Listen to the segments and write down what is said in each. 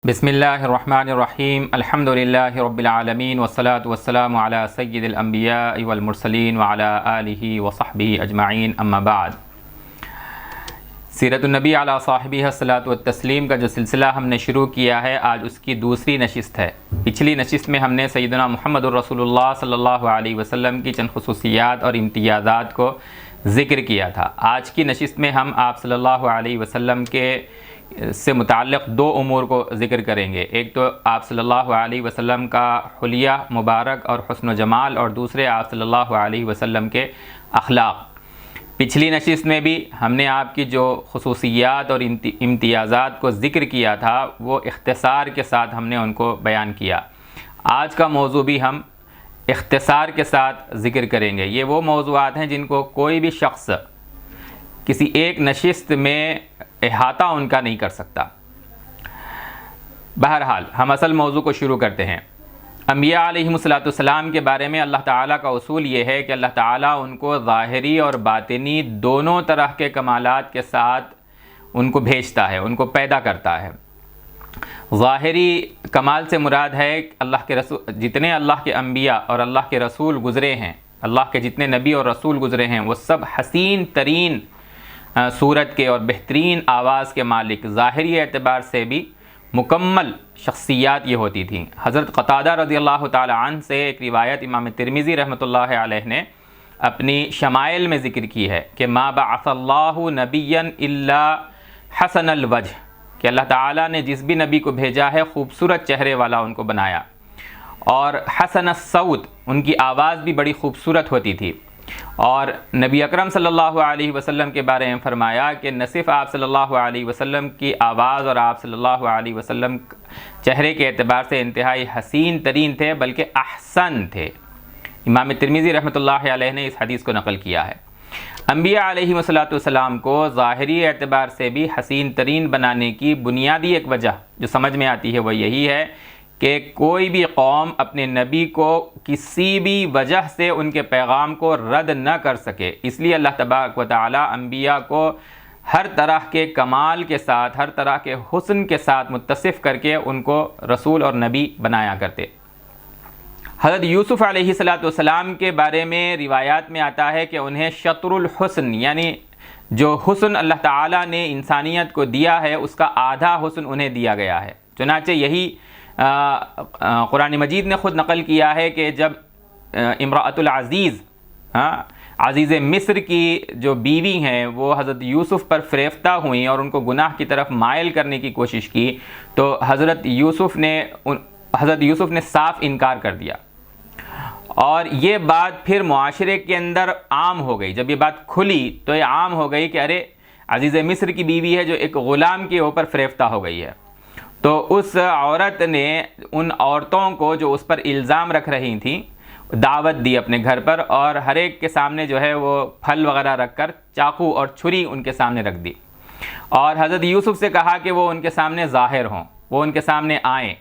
بسم اللہ الرحمن الرحیم الحمدللہ رب العالمین والصلاة والسلام علی سید الانبیاء والمرسلین وعلی آلہ وصحبہ اجمعین اما بعد۔ سیرت النبی علی صاحبہ الصلاۃ والتسلیم کا جو سلسلہ ہم نے شروع کیا ہے، آج اس کی دوسری نشست ہے۔ پچھلی نشست میں ہم نے سیدنا محمد الرسول اللہ صلی اللہ علیہ وسلم کی چند خصوصیات اور امتیازات کو ذکر کیا تھا۔ آج کی نشست میں ہم آپ صلی اللہ علیہ وسلم کے سے متعلق دو امور کو ذکر کریں گے۔ ایک تو آپ صلی اللہ علیہ وسلم کا حلیہ مبارک اور حسن و جمال، اور دوسرے آپ صلی اللہ علیہ وسلم کے اخلاق۔ پچھلی نشست میں بھی ہم نے آپ کی جو خصوصیات اور امتیازات کو ذکر کیا تھا، وہ اختصار کے ساتھ ہم نے ان کو بیان کیا۔ آج کا موضوع بھی ہم اختصار کے ساتھ ذکر کریں گے۔ یہ وہ موضوعات ہیں جن کو کوئی بھی شخص کسی ایک نشست میں احاطہ ان کا نہیں کر سکتا۔ بہرحال ہم اصل موضوع کو شروع کرتے ہیں۔ انبیاء علیہم السلام کے بارے میں اللہ تعالیٰ کا اصول یہ ہے کہ اللہ تعالیٰ ان کو ظاہری اور باطنی دونوں طرح کے کمالات کے ساتھ ان کو بھیجتا ہے، ان کو پیدا کرتا ہے۔ ظاہری کمال سے مراد ہے اللہ کے رسول، جتنے اللہ کے انبیاء اور اللہ کے رسول گزرے ہیں، اللہ کے جتنے نبی اور رسول گزرے ہیں، وہ سب حسین ترین صورت کے اور بہترین آواز کے مالک، ظاہری اعتبار سے بھی مکمل شخصیات یہ ہوتی تھیں۔ حضرت قتادہ رضی اللہ تعالی عنہ سے ایک روایت امام ترمذی رحمۃ اللہ علیہ نے اپنی شمائل میں ذکر کی ہے کہ ما بعث اللہ نبیا الا حسن الوجہ، کہ اللہ تعالیٰ نے جس بھی نبی کو بھیجا ہے خوبصورت چہرے والا ان کو بنایا، اور حسن الصوت، ان کی آواز بھی بڑی خوبصورت ہوتی تھی۔ اور نبی اکرم صلی اللہ علیہ وسلم کے بارے میں فرمایا کہ نہ صرف آپ صلی اللہ علیہ وسلم کی آواز اور آپ صلی اللہ علیہ وسلم چہرے کے اعتبار سے انتہائی حسین ترین تھے، بلکہ احسن تھے۔ امام ترمذی رحمۃ اللہ علیہ نے اس حدیث کو نقل کیا ہے۔ انبیاء علیہ السلام کو ظاہری اعتبار سے بھی حسین ترین بنانے کی بنیادی ایک وجہ جو سمجھ میں آتی ہے وہ یہی ہے کہ کوئی بھی قوم اپنے نبی کو کسی بھی وجہ سے ان کے پیغام کو رد نہ کر سکے، اس لیے اللہ تبارک و تعالی انبیاء کو ہر طرح کے کمال کے ساتھ، ہر طرح کے حسن کے ساتھ متصف کر کے ان کو رسول اور نبی بنایا کرتے۔ حضرت یوسف علیہ السلام کے بارے میں روایات میں آتا ہے کہ انہیں شطر الحسن، یعنی جو حسن اللہ تعالیٰ نے انسانیت کو دیا ہے اس کا آدھا حسن انہیں دیا گیا ہے۔ چنانچہ یہی قرآن مجید نے خود نقل کیا ہے کہ جب امرأۃ العزیز، عزیز مصر کی جو بیوی ہیں، وہ حضرت یوسف پر فریفتہ ہوئیں اور ان کو گناہ کی طرف مائل کرنے کی کوشش کی، تو حضرت یوسف نے صاف انکار کر دیا، اور یہ بات پھر معاشرے کے اندر عام ہو گئی۔ جب یہ بات کھلی تو یہ عام ہو گئی کہ ارے عزیز مصر کی بیوی ہے جو ایک غلام کے اوپر فریفتہ ہو گئی ہے۔ تو اس عورت نے ان عورتوں کو جو اس پر الزام رکھ رہی تھیں دعوت دی اپنے گھر پر، اور ہر ایک کے سامنے جو ہے وہ پھل وغیرہ رکھ کر چاقو اور چھری ان کے سامنے رکھ دی، اور حضرت یوسف سے کہا کہ وہ ان کے سامنے ظاہر ہوں، وہ ان کے سامنے آئیں۔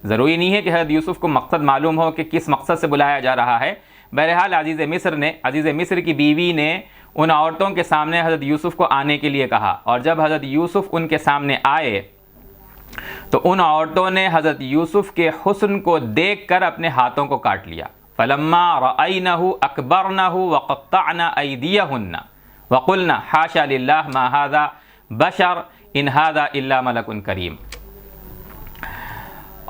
ضروری نہیں ہے کہ حضرت یوسف کو مقصد معلوم ہو کہ کس مقصد سے بلایا جا رہا ہے۔ بہرحال عزیز مصر کی بیوی نے ان عورتوں کے سامنے حضرت یوسف کو آنے کے لیے کہا، اور جب حضرت یوسف ان کے سامنے آئے تو ان عورتوں نے حضرت یوسف کے حسن کو دیکھ کر اپنے ہاتھوں کو کاٹ لیا۔ فلما رأینہ اکبرنہ وقطعن ایدیہن وقلن حاشا للہ ما ھذا بشر ان ھذا الا ملک کریم۔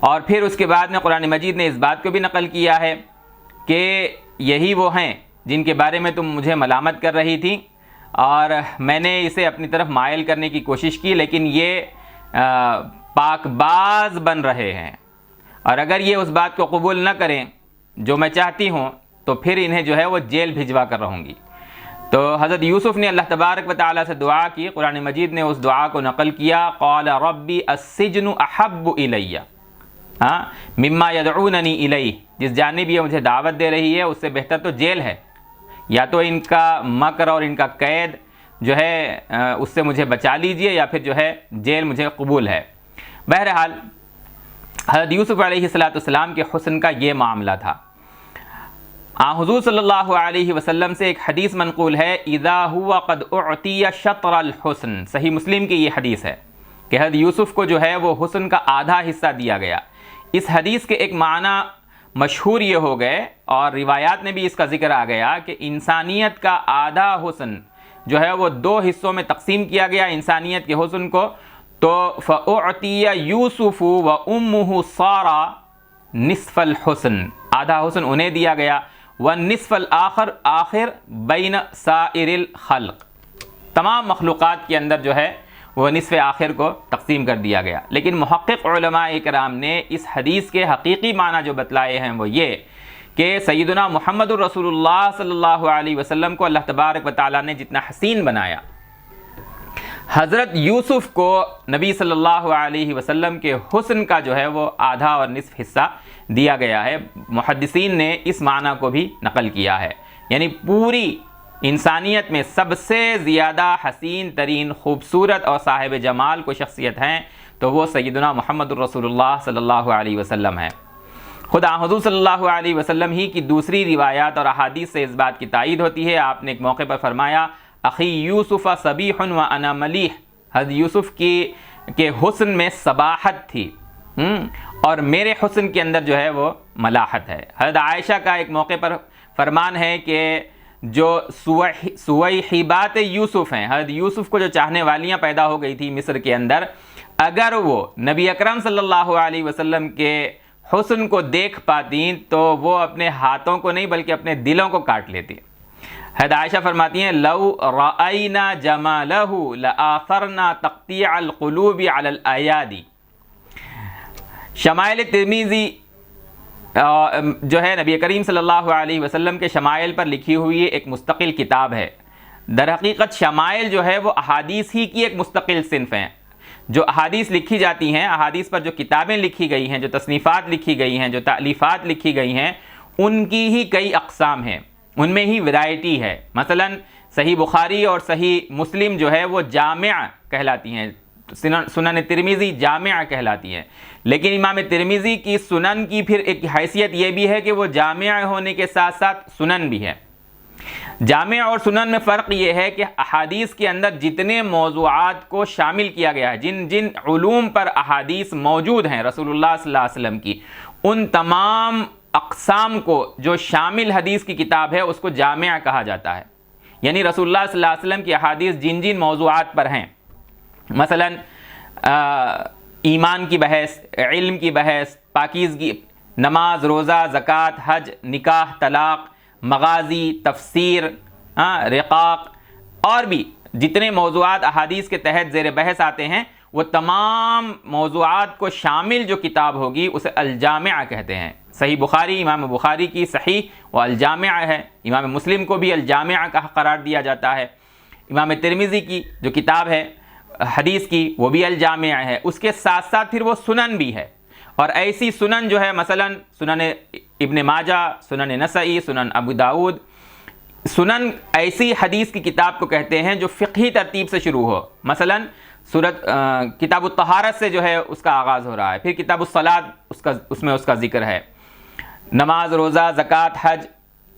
اور پھر اس کے بعد میں قرآن مجید نے اس بات کو بھی نقل کیا ہے کہ یہی وہ ہیں جن کے بارے میں تم مجھے ملامت کر رہی تھی، اور میں نے اسے اپنی طرف مائل کرنے کی کوشش کی، لیکن یہ پاک باز بن رہے ہیں، اور اگر یہ اس بات کو قبول نہ کریں جو میں چاہتی ہوں تو پھر انہیں جو ہے وہ جیل بھجوا کر رہوں گی۔ تو حضرت یوسف نے اللہ تبارک و تعالیٰ سے دعا کی، قرآن مجید نے اس دعا کو نقل کیا، قال ربی السجن احب الی مما یدعوننی الیہ، جس جانب یہ مجھے دعوت دے رہی ہے اس سے بہتر تو جیل ہے، یا تو ان کا مکر اور ان کا قید جو ہے اس سے مجھے بچا لیجئے، یا پھر جو ہے جیل مجھے قبول ہے۔ بہرحال حضرت یوسف علیہ السلام کے حسن کا یہ معاملہ تھا۔ حضور صلی اللہ علیہ وسلم سے ایک حدیث منقول ہے، اذا هو قد اعطی شطر الحسن، صحیح مسلم کی یہ حدیث ہے کہ حضرت یوسف کو جو ہے وہ حسن کا آدھا حصہ دیا گیا۔ اس حدیث کے ایک معنی مشہور یہ ہو گئے اور روایات میں بھی اس کا ذکر آ گیا کہ انسانیت کا آدھا حسن جو ہے وہ دو حصوں میں تقسیم کیا گیا انسانیت کے حسن کو، تو فَأُعْتِيَ يُوسُفُ وَأُمُّهُ صَارَ نِصْفَ الْحُسْنِ، آدھا حسن انہیں دیا گیا، وَالنِّصْفَ الْآخَرِ آخر بَيْنَ سَائِرِ الْخَلْقِ، تمام مخلوقات کے اندر جو ہے وہ نصف آخر کو تقسیم کر دیا گیا۔ لیکن محقق علماء کرام نے اس حدیث کے حقیقی معنی جو بتلائے ہیں وہ یہ کہ سیدنا محمد الرسول اللہ صلی اللہ علیہ وسلم کو اللہ تبارک و تعالیٰ نے جتنا حسین بنایا، حضرت یوسف کو نبی صلی اللہ علیہ وسلم کے حسن کا جو ہے وہ آدھا اور نصف حصہ دیا گیا ہے۔ محدثین نے اس معنی کو بھی نقل کیا ہے، یعنی پوری انسانیت میں سب سے زیادہ حسین ترین، خوبصورت اور صاحب جمال کو شخصیت ہیں تو وہ سیدنا محمد الرسول اللہ صلی اللہ علیہ وسلم ہیں۔ خدا حضور صلی اللہ علیہ وسلم ہی کی دوسری روایات اور احادیث سے اس بات کی تائید ہوتی ہے۔ آپ نے ایک موقع پر فرمایا اخی یوسف صبیح و انا ملیح، حضرت یوسف کے حسن میں صباحت تھی اور میرے حسن کے اندر جو ہے وہ ملاحت ہے۔ حضرت عائشہ کا ایک موقع پر فرمان ہے کہ جو سویحبات یوسف ہیں، حضرت یوسف کو جو چاہنے والیاں پیدا ہو گئی تھی مصر کے اندر، اگر وہ نبی اکرم صلی اللہ علیہ وسلم کے حسن کو دیکھ پاتیں تو وہ اپنے ہاتھوں کو نہیں بلکہ اپنے دلوں کو کاٹ لیتی۔ حضرت عائشہ فرماتی ہیں لو رأینا جمالہ لآثرنا تقطیع القلوب علی الایادی۔ شمائل ترمذی جو ہے نبی کریم صلی اللہ علیہ وسلم کے شمائل پر لکھی ہوئی ایک مستقل کتاب ہے۔ در حقیقت شمائل جو ہے وہ احادیث ہی کی ایک مستقل صنف ہیں۔ جو احادیث لکھی جاتی ہیں، احادیث پر جو کتابیں لکھی گئی ہیں، جو تصنیفات لکھی گئی ہیں، جو تالیفات لکھی گئی ہیں، ان کی ہی کئی اقسام ہیں، ان میں ہی ورائٹی ہے۔ مثلا صحیح بخاری اور صحیح مسلم جو ہے وہ جامع کہلاتی ہیں، سنن ترمذی جامع کہلاتی ہیں، لیکن امام ترمذی کی سنن کی پھر ایک حیثیت یہ بھی ہے کہ وہ جامع ہونے کے ساتھ ساتھ سنن بھی ہے۔ جامع اور سنن میں فرق یہ ہے کہ احادیث کے اندر جتنے موضوعات کو شامل کیا گیا ہے، جن جن علوم پر احادیث موجود ہیں رسول اللہ صلی اللہ علیہ وسلم کی، ان تمام اقسام کو جو شامل حدیث کی کتاب ہے اس کو جامع کہا جاتا ہے۔ یعنی رسول اللہ صلی اللہ علیہ وسلم کی احادیث جن جن موضوعات پر ہیں، مثلا ایمان کی بحث، علم کی بحث، پاکیزگی، نماز، روزہ، زکوٰۃ، حج، نکاح، طلاق، مغازی، تفسیر، رقاق، اور بھی جتنے موضوعات احادیث کے تحت زیر بحث آتے ہیں، وہ تمام موضوعات کو شامل جو کتاب ہوگی اسے الجامع کہتے ہیں۔ صحیح بخاری، امام بخاری کی صحیح وہ الجامع ہے، امام مسلم کو بھی الجامع کا قرار دیا جاتا ہے، امام ترمذی کی جو کتاب ہے حدیث کی وہ بھی الجامع ہے۔ اس کے ساتھ ساتھ پھر وہ سنن بھی ہے، اور ایسی سنن جو ہے مثلا سنن ابن ماجہ، سنن نسائی، سنن ابو داود، سنن ایسی حدیث کی کتاب کو کہتے ہیں جو فقہی ترتیب سے شروع ہو۔ مثلا کتاب الطہارت سے جو ہے اس کا آغاز ہو رہا ہے، پھر کتاب الصلاۃ اس میں اس کا ذکر ہے، نماز، روزہ، زکوٰۃ، حج،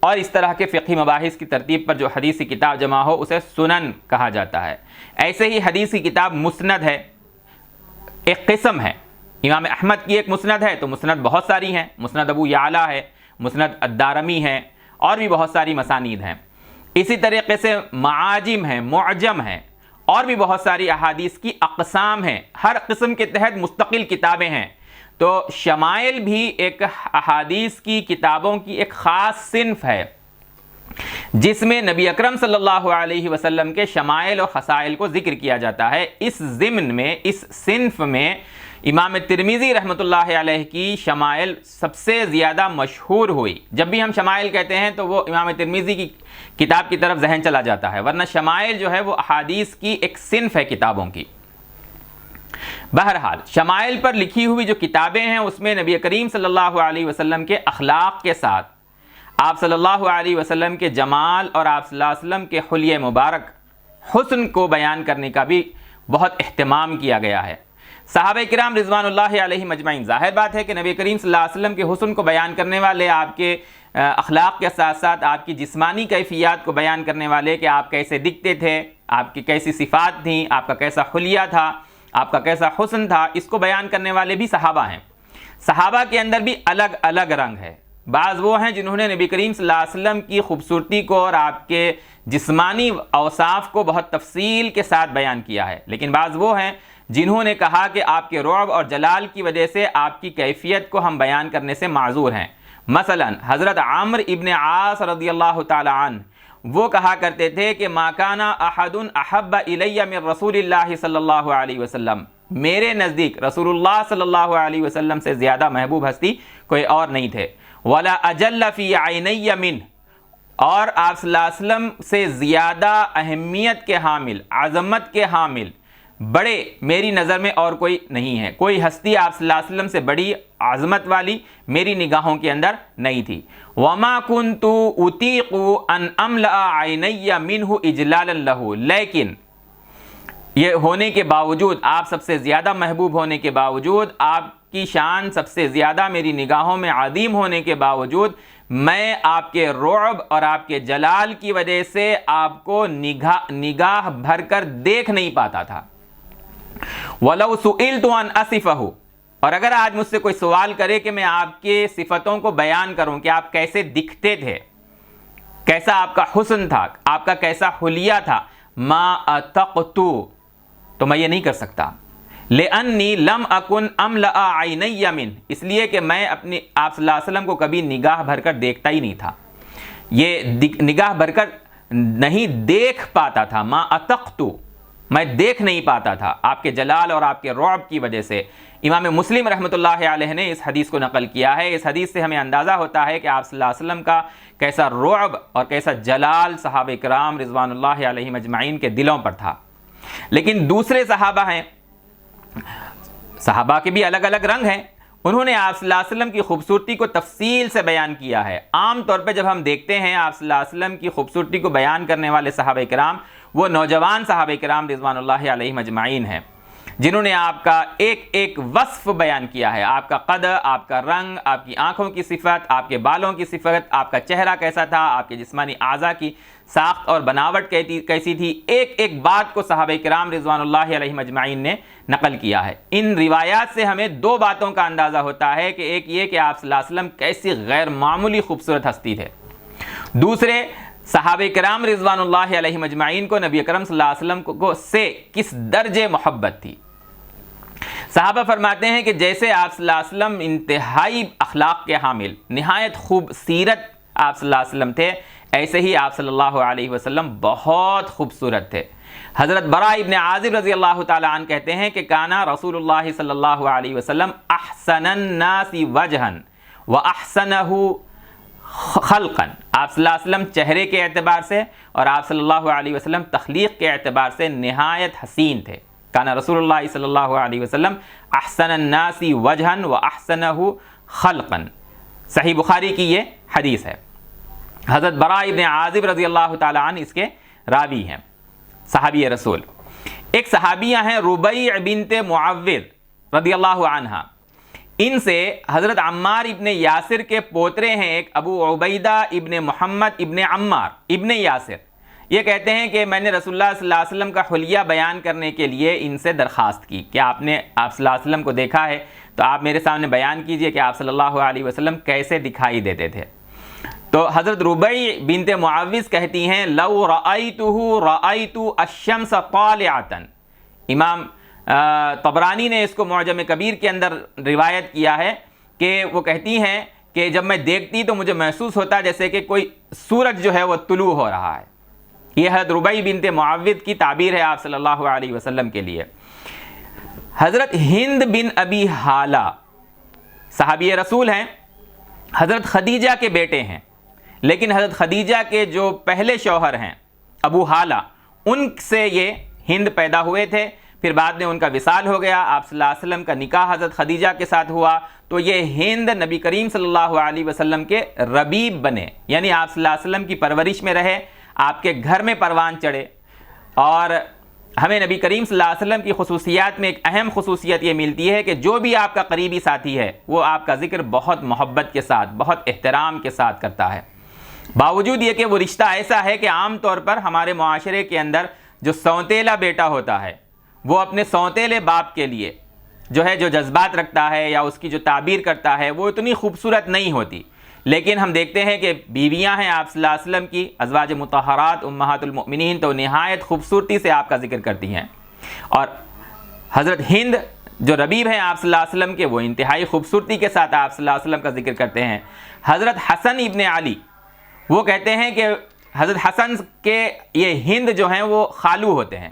اور اس طرح کے فقہی مباحث کی ترتیب پر جو حدیث کی کتاب جمع ہو اسے سنن کہا جاتا ہے۔ ایسے ہی حدیث کی کتاب مسند ہے، ایک قسم ہے۔ امام احمد کی ایک مسند ہے تو مسند بہت ساری ہیں، مسند ابو یعلا ہے، مسند الدارمی ہے، اور بھی بہت ساری مسانید ہیں۔ اسی طریقے سے معاجم ہیں، معجم ہیں، اور بھی بہت ساری احادیث کی اقسام ہیں، ہر قسم کے تحت مستقل کتابیں ہیں۔ تو شمائل بھی ایک احادیث کی کتابوں کی ایک خاص صنف ہے جس میں نبی اکرم صلی اللہ علیہ وسلم کے شمائل اور خصائل کو ذکر کیا جاتا ہے۔ اس ضمن میں، اس صنف میں امام ترمذی رحمۃ اللہ علیہ کی شمائل سب سے زیادہ مشہور ہوئی۔ جب بھی ہم شمائل کہتے ہیں تو وہ امام ترمذی کی کتاب کی طرف ذہن چلا جاتا ہے، ورنہ شمائل جو ہے وہ احادیث کی ایک صنف ہے کتابوں کی۔ بہرحال شمائل پر لکھی ہوئی جو کتابیں ہیں اس میں نبی کریم صلی اللہ علیہ وسلم کے اخلاق کے ساتھ آپ صلی اللہ علیہ وسلم کے جمال اور آپ صلی اللہ علیہ وسلم کے حلیہ مبارک حسن کو بیان کرنے کا بھی بہت اہتمام کیا گیا ہے۔ صحابہ کرام رضوان اللہ علیہم اجمعین، ظاہر بات ہے کہ نبی کریم صلی اللہ علیہ وسلم کے حسن کو بیان کرنے والے آپ کے اخلاق کے ساتھ ساتھ آپ کی جسمانی کیفیات کو بیان کرنے والے کہ آپ کیسے دکھتے تھے، آپ کی کیسی صفات تھیں، آپ کا کیسا حلیہ تھا، آپ کا کیسا حسن تھا، اس کو بیان کرنے والے بھی صحابہ ہیں۔ صحابہ کے اندر بھی الگ الگ رنگ ہے۔ بعض وہ ہیں جنہوں نے نبی کریم صلی اللہ علیہ وسلم کی خوبصورتی کو اور آپ کے جسمانی اوصاف کو بہت تفصیل کے ساتھ بیان کیا ہے، لیکن بعض وہ ہیں جنہوں نے کہا کہ آپ کے رعب اور جلال کی وجہ سے آپ کی کیفیت کو ہم بیان کرنے سے معذور ہیں۔ مثلا حضرت عمرو ابن عاص رضی اللہ تعالی عنہ وہ کہا کرتے تھے کہ ما کان احد احب الی من رسول اللہ صلی اللہ علیہ وسلم، میرے نزدیک رسول اللہ صلی اللہ علیہ وسلم سے زیادہ محبوب ہستی کوئی اور نہیں تھے، ولا اجل فی عینی منہ، اور آپ صلی اللہ علیہ وسلم سے زیادہ اہمیت کے حامل، عظمت کے حامل، بڑے میری نظر میں اور کوئی نہیں ہے، کوئی ہستی آپ صلی اللہ علیہ وسلم سے بڑی عظمت والی میری نگاہوں کے اندر نہیں تھی۔ وما كنت اطيق ان املا عینی منہ اجلالا لہ، لیکن یہ ہونے کے باوجود، آپ سب سے زیادہ محبوب ہونے کے باوجود، آپ کی شان سب سے زیادہ میری نگاہوں میں عظیم ہونے کے باوجود، میں آپ کے رعب اور آپ کے جلال کی وجہ سے آپ کو نگاہ بھر کر دیکھ نہیں پاتا تھا۔ وَلَوْ سُئِلْتُ أَنْ أَصِفَهُ، اور اگر آج مجھ سے کوئی سوال کرے کہ میں آپ کے صفتوں کو بیان کروں کہ آپ کیسے دکھتے تھے، کیسا آپ کا حسن تھا، آپ کا کیسا حلیہ تھا، مَا أَتَقْتُ، تو میں یہ نہیں کر سکتا۔ لِأَنِّي لَمْ أَكُنْ أَمْلَأَ عَيْنَيَّ مِنْ، اس لیے کہ میں اپنی آپ صلی اللہ علیہ وسلم کو کبھی نگاہ بھر کر دیکھتا ہی نہیں تھا، یہ نگاہ بھر کر نہیں دیکھ پاتا تھا۔ ما اتقت، میں دیکھ نہیں پاتا تھا آپ کے جلال اور آپ کے رعب کی وجہ سے۔ امام مسلم رحمۃ اللہ علیہ نے اس حدیث کو نقل کیا ہے۔ اس حدیث سے ہمیں اندازہ ہوتا ہے کہ آپ صلی اللہ علیہ وسلم کا کیسا رعب اور کیسا جلال صحابہ کرام رضوان اللہ علیہم اجمعین کے دلوں پر تھا۔ لیکن دوسرے صحابہ ہیں، صحابہ کے بھی الگ الگ رنگ ہیں، انہوں نے آپ صلی اللہ علیہ وسلم کی خوبصورتی کو تفصیل سے بیان کیا ہے۔ عام طور پہ جب ہم دیکھتے ہیں آپ صلی اللہ علیہ وسلم کی خوبصورتی کو بیان کرنے والے صحابہ کرام، وہ نوجوان صحابہ کرام رضوان اللہ علیہم اجمعین ہیں، جنہوں نے آپ کا ایک ایک وصف بیان کیا ہے، آپ کا قد، آپ کا رنگ، آپ کی آنکھوں کی صفت، آپ کے بالوں کی صفت، آپ کا چہرہ کیسا تھا، آپ کے جسمانی اعضاء کی ساخت اور بناوٹ کیسی تھی، ایک ایک بات کو صحابہ کرام رضوان اللہ علیہم اجمعین نے نقل کیا ہے۔ ان روایات سے ہمیں دو باتوں کا اندازہ ہوتا ہے کہ ایک یہ کہ آپ صلی اللہ علیہ وسلم کیسی غیر معمولی خوبصورت ہستی تھے، دوسرے صحابہ کرام رضوان اللہ علیہم اجمعین کو نبی اکرم صلی اللہ علیہ وسلم کو سے کس درجے محبت تھی۔ صحابہ فرماتے ہیں کہ جیسے آپ صلی اللہ علیہ وسلم انتہائی اخلاق کے حامل، نہایت خوب سیرت آپ صلی اللہ علیہ وسلم تھے، ایسے ہی آپ صلی اللہ علیہ وسلم بہت خوبصورت تھے۔ حضرت براء ابن عازب رضی اللہ تعالی عنہ کہتے ہیں کہ کانا رسول اللہ صلی اللہ علیہ وسلم احسن الناس وجہا واحسنہ خلقا، آپ صلی اللہ علیہ وسلم چہرے کے اعتبار سے اور آپ صلی اللہ علیہ وسلم تخلیق کے اعتبار سے نہایت حسین تھے۔ کانا رسول اللہ صلی اللہ علیہ وسلم احسن الناس وجہا واحسنہ خلقا، صحیح بخاری کی یہ حدیث ہے۔ حضرت براء ابن عازب رضی اللہ تعالی عنہ اس کے راوی ہیں، صحابی رسول۔ ایک صحابیہ ہیں ربیع بنت معوذ رضی اللہ عنہ، ان سے حضرت عمار ابن یاسر کے پوترے ہیں، ایک ابو عبیدہ ابن محمد ابن عمار ابن یاسر، یہ کہتے ہیں کہ میں نے رسول اللہ صلی اللہ علیہ وسلم کا حلیہ بیان کرنے کے لیے ان سے درخواست کی کہ آپ نے آپ صلی اللہ علیہ وسلم کو دیکھا ہے تو آپ میرے سامنے بیان کیجئے کہ آپ صلی اللہ علیہ وسلم کیسے دکھائی دیتے تھے۔ تو حضرت ربیع بنت معوذ کہتی ہیں لو رأیتہ رأیت الشمس طالعۃ، امام طبرانی نے اس کو معجم کبیر کے اندر روایت کیا ہے کہ وہ کہتی ہیں کہ جب میں دیکھتی تو مجھے محسوس ہوتا جیسے کہ کوئی سورج جو ہے وہ طلوع ہو رہا ہے۔ یہ حضرت ربیع بنت معوذ کی تعبیر ہے آپ صلی اللہ علیہ وسلم کے لیے۔ حضرت ہند بن ابی حالہ صحابی رسول ہیں، حضرت خدیجہ کے بیٹے ہیں، لیکن حضرت خدیجہ کے جو پہلے شوہر ہیں ابو حالہ، ان سے یہ ہند پیدا ہوئے تھے، پھر بعد میں ان کا وصال ہو گیا، آپ صلی اللہ علیہ وسلم کا نکاح حضرت خدیجہ کے ساتھ ہوا، تو یہ ہند نبی کریم صلی اللہ علیہ وسلم کے ربیب بنے، یعنی آپ صلی اللہ علیہ وسلم کی پرورش میں رہے، آپ کے گھر میں پروان چڑھے۔ اور ہمیں نبی کریم صلی اللہ علیہ وسلم کی خصوصیات میں ایک اہم خصوصیت یہ ملتی ہے کہ جو بھی آپ کا قریبی ساتھی ہے وہ آپ کا ذکر بہت محبت کے ساتھ، بہت احترام کے ساتھ کرتا ہے، باوجود یہ کہ وہ رشتہ ایسا ہے کہ عام طور پر ہمارے معاشرے کے اندر جو سونتیلا بیٹا ہوتا ہے وہ اپنے سونتیلے باپ کے لیے جو ہے جو جذبات رکھتا ہے یا اس کی جو تعبیر کرتا ہے وہ اتنی خوبصورت نہیں ہوتی، لیکن ہم دیکھتے ہیں کہ بیویاں ہیں آپ صلی اللہ علیہ وسلم کی، ازواج مطہرات امہات المؤمنین، تو نہایت خوبصورتی سے آپ کا ذکر کرتی ہیں، اور حضرت ہند جو ربیب ہیں آپ صلی اللہ علیہ وسلم کے، وہ انتہائی خوبصورتی کے ساتھ آپ صلی اللہ علیہ وسلم کا ذکر کرتے ہیں۔ حضرت حسن ابن علی وہ کہتے ہیں کہ حضرت حسن کے یہ ہند جو ہیں وہ خالو ہوتے ہیں،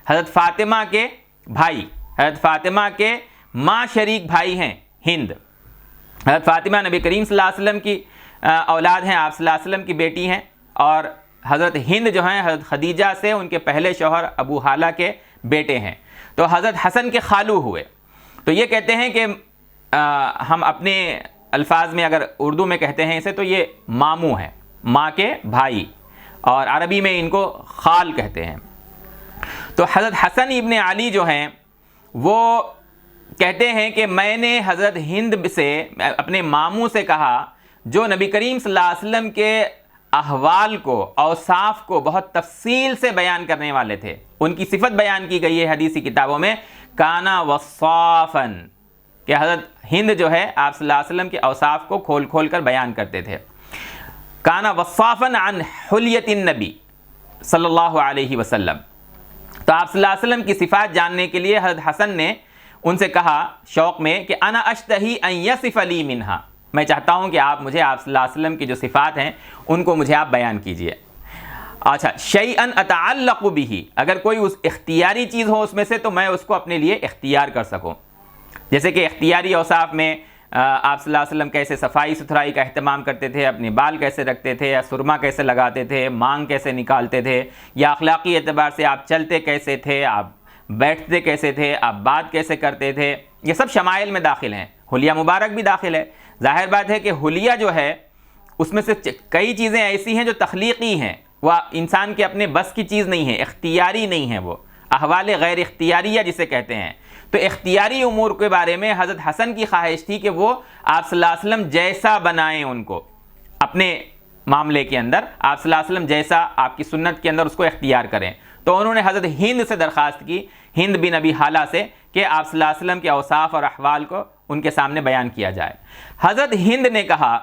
حضرت فاطمہ کے بھائی، حضرت فاطمہ کے ماں شریک بھائی ہیں ہند۔ حضرت فاطمہ نبی کریم صلی اللہ علیہ وسلم کی اولاد ہیں، آپ صلی اللہ علیہ وسلم کی بیٹی ہیں، اور حضرت ہند جو ہیں حضرت خدیجہ سے ان کے پہلے شوہر ابو حالہ کے بیٹے ہیں، تو حضرت حسن کے خالو ہوئے۔ تو یہ کہتے ہیں کہ ہم اپنے الفاظ میں اگر اردو میں کہتے ہیں اسے تو یہ ماموں ہیں، ماں کے بھائی، اور عربی میں ان کو خال کہتے ہیں۔ تو حضرت حسن ابن علی جو ہیں وہ کہتے ہیں کہ میں نے حضرت ہند سے اپنے ماموں سے کہا جو نبی کریم صلی اللہ علیہ وسلم کے احوال کو، اوصاف کو بہت تفصیل سے بیان کرنے والے تھے، ان کی صفت بیان کی گئی ہے حدیثی کتابوں میں، کانا وصافن، کہ حضرت ہند جو ہے آپ صلی اللہ علیہ وسلم کے اوصاف کو کھول کھول کر بیان کرتے تھے۔ کانا وصافن عن حلیت النبی صلی اللہ علیہ وسلم، تو آپ صلی اللہ علیہ وسلم کی صفات جاننے کے لیے حضرت حسن نے ان سے کہا شوق میں کہ انا اشتہی ان یصف لی منہا، میں چاہتا ہوں کہ آپ مجھے آپ صلی اللہ علیہ وسلم کی جو صفات ہیں ان کو مجھے آپ بیان کیجئے۔ اچھا، شیئن اتعلق بہ، اگر کوئی اس اختیاری چیز ہو اس میں سے تو میں اس کو اپنے لیے اختیار کر سکوں، جیسے کہ اختیاری اوصاف میں آپ صلی اللہ علیہ وسلم کیسے صفائی ستھرائی کا اہتمام کرتے تھے، اپنے بال کیسے رکھتے تھے، یا سرما کیسے لگاتے تھے، مانگ کیسے نکالتے تھے، یا اخلاقی اعتبار سے آپ چلتے کیسے تھے، آپ بیٹھتے کیسے تھے، آپ بات کیسے کرتے تھے، یہ سب شمائل میں داخل ہیں، حلیہ مبارک بھی داخل ہے۔ ظاہر بات ہے کہ حلیہ جو ہے اس میں سے کئی چیزیں ایسی ہیں جو تخلیقی ہیں، وہ انسان کے اپنے بس کی چیز نہیں ہے، اختیاری نہیں ہے، وہ احوال غیر اختیاریہ جسے کہتے ہیں۔ تو اختیاری امور کے بارے میں حضرت حسن کی خواہش تھی کہ وہ آپ صلی اللہ علیہ وسلم جیسا بنائیں ان کو، اپنے معاملے کے اندر آپ صلی اللہ علیہ وسلم جیسا آپ کی سنت کے اندر اس کو اختیار کریں۔ تو انہوں نے حضرت ہند سے درخواست کی، ہند بن ابی حالہ سے، کہ آپ صلی اللہ علیہ وسلم کے اوصاف اور احوال کو ان کے سامنے بیان کیا جائے۔ حضرت ہند نے کہا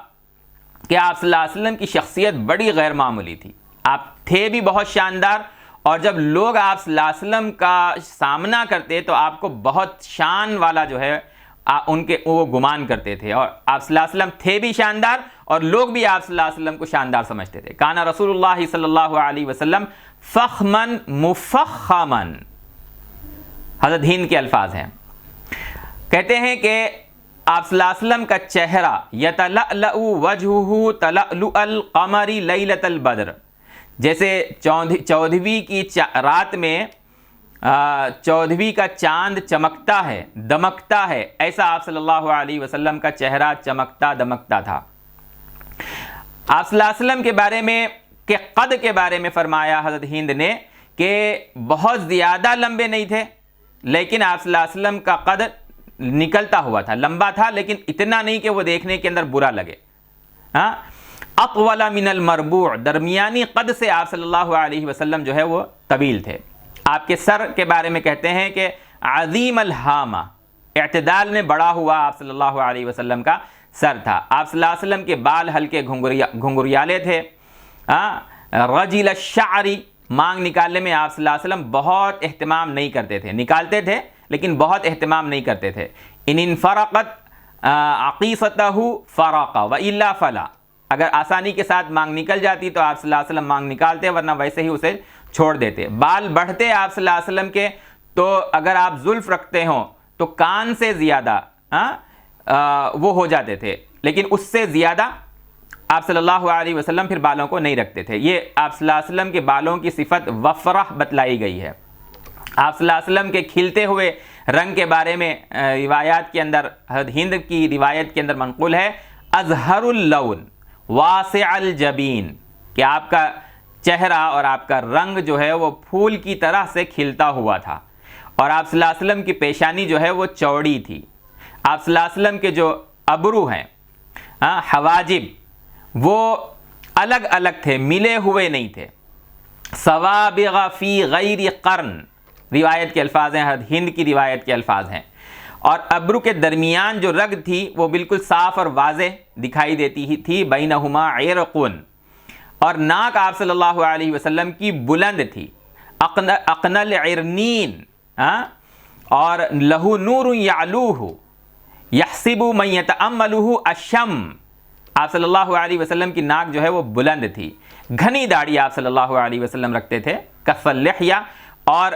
کہ آپ صلی اللہ علیہ وسلم کی شخصیت بڑی غیر معمولی تھی، آپ تھے بھی بہت شاندار، اور جب لوگ آپ صلی اللہ علیہ وسلم کا سامنا کرتے تو آپ کو بہت شان والا جو ہے ان کے وہ گمان کرتے تھے، اور آپ صلی اللہ علیہ وسلم تھے بھی شاندار اور لوگ بھی آپ صلی اللہ علیہ وسلم کو شاندار سمجھتے تھے۔ کانا رسول اللہ صلی اللہ علیہ وسلم فخمن مفخمن، حضرت ہند کے الفاظ ہیں، کہتے ہیں کہ آپ صلی اللہ علیہ وسلم کا چہرہ یتلألأ وجہہ تلألؤ القمر لیلۃ البدر، جیسے چودھویں کی رات میں چودھویں کا چاند چمکتا ہے دمکتا ہے، ایسا آپ صلی اللہ علیہ وسلم کا چہرہ چمکتا دمکتا تھا۔ آپ صلی اللہ علیہ وسلم کے بارے میں کہ قد کے بارے میں فرمایا حضرت ہند نے کہ بہت زیادہ لمبے نہیں تھے، لیکن آپ صلی اللہ علیہ وسلم کا قد نکلتا ہوا تھا، لمبا تھا لیکن اتنا نہیں کہ وہ دیکھنے کے اندر برا لگے۔ اطول من المربوع، درمیانی قد سے آپ صلی اللہ علیہ وسلم جو ہے وہ طویل تھے۔ آپ کے سر کے بارے میں کہتے ہیں کہ عظیم الہامہ، اعتدال میں بڑا ہوا آپ صلی اللہ علیہ وسلم کا سر تھا۔ آپ صلی اللہ علیہ وسلم کے بال ہلکے گھنگریالے تھے۔ رجل الشعر، مانگ نکالنے میں آپ صلی اللہ علیہ وسلم بہت اہتمام نہیں کرتے تھے، نکالتے تھے لیکن بہت اہتمام نہیں کرتے تھے۔ ان انفرقت عقیصتہ فرق والا فلا، اگر آسانی کے ساتھ مانگ نکل جاتی تو آپ صلی اللہ علیہ وسلم مانگ نکالتے، ورنہ ویسے ہی اسے چھوڑ دیتے۔ بال بڑھتے آپ صلی اللہ علیہ وسلم کے، تو اگر آپ زلف رکھتے ہوں تو کان سے زیادہ وہ ہو جاتے تھے، لیکن اس سے زیادہ آپ صلی اللہ علیہ وسلم پھر بالوں کو نہیں رکھتے تھے۔ یہ آپ صلی اللہ علیہ وسلم کے بالوں کی صفت وفرہ بتلائی گئی ہے۔ آپ صلی اللہ علیہ وسلم کے کھلتے ہوئے رنگ کے بارے میں روایات کے اندر، حضرت ہند کی روایت کے اندر منقول ہے، ازہر اللون واسع الجبین، کہ آپ کا چہرہ اور آپ کا رنگ جو ہے وہ پھول کی طرح سے کھلتا ہوا تھا، اور آپ صلی اللہ علیہ وسلم کی پیشانی جو ہے وہ چوڑی تھی۔ آپ صلی اللہ علیہ وسلم کے جو ابرو ہیں، حواجب، وہ الگ الگ تھے، ملے ہوئے نہیں تھے۔ سوابغ فی غیر قرن، روایت کے الفاظ ہیں، حضرت ہند کی روایت کے الفاظ ہیں، اور ابرو کے درمیان جو رگ تھی وہ بالکل صاف اور واضح دکھائی دیتی تھی، بینہما عرقن، اور ناک آپ صلی اللہ علیہ وسلم کی بلند تھی، اقنل عرنین، اور لہو نور یعلوہ یحسب من یتأملہ الشم، آپ صلی اللہ علیہ وسلم کی ناک جو ہے وہ بلند تھی، گھنی داڑھی آپ صلی اللہ علیہ وسلم رکھتے تھے، کث اللحیہ، اور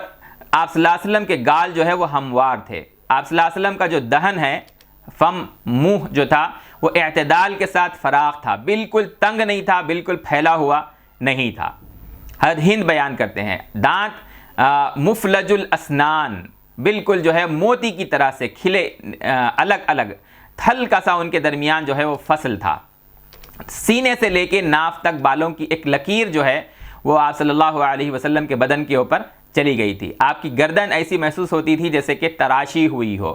آپ صلی اللہ علیہ وسلم کے گال جو ہے وہ ہموار تھے، آپ صلی اللہ علیہ وسلم کا جو دہن ہے، فم، منہ جو تھا وہ اعتدال کے ساتھ فراخ تھا، بالکل تنگ نہیں تھا، بالکل پھیلا ہوا نہیں تھا۔ حضرت ہند بیان کرتے ہیں دانت مفلج الاسنان، بالکل جو ہے موتی کی طرح سے کھلے، الگ الگ، ہلکا سا ان کے درمیان جو ہے وہ فصل تھا، سینے سے لے کے ناف تک بالوں کی ایک لکیر جو ہے وہ آپ صلی اللہ علیہ وسلم کے بدن کے اوپر چلی گئی تھی، آپ کی گردن ایسی محسوس ہوتی تھی جیسے کہ تراشی ہوئی ہو،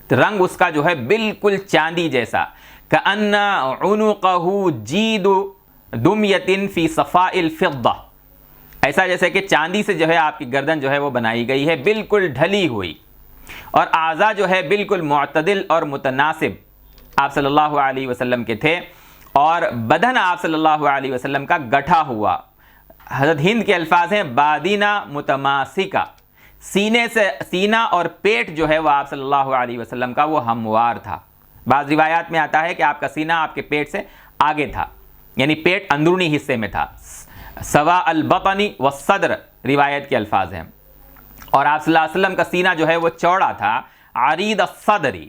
رنگ اس کا جو ہے بالکل چاندی جیسا، کأن عنقہ جید دمیۃ فی صفاء الفضہ، ایسا جیسے کہ چاندی سے جو ہے آپ کی گردن جو ہے وہ بنائی گئی ہے، بالکل ڈھلی ہوئی، اور اعضاء جو ہے بالکل معتدل اور متناسب آپ صلی اللہ علیہ وسلم کے تھے، اور بدن آپ صلی اللہ علیہ وسلم کا گٹھا ہوا، حضرت ہند کے الفاظ ہیں بادینہ متماسکہ، سینہ اور پیٹ جو ہے وہ آپ صلی اللہ علیہ وسلم کا وہ ہموار تھا، بعض روایات میں آتا ہے کہ آپ کا سینہ آپ کے پیٹ سے آگے تھا، یعنی پیٹ اندرونی حصے میں تھا، سوا البطن والصدر روایت کے الفاظ ہیں، اور آپ صلی اللہ علیہ وسلم کا سینہ جو ہے وہ چوڑا تھا، عریض الصدری،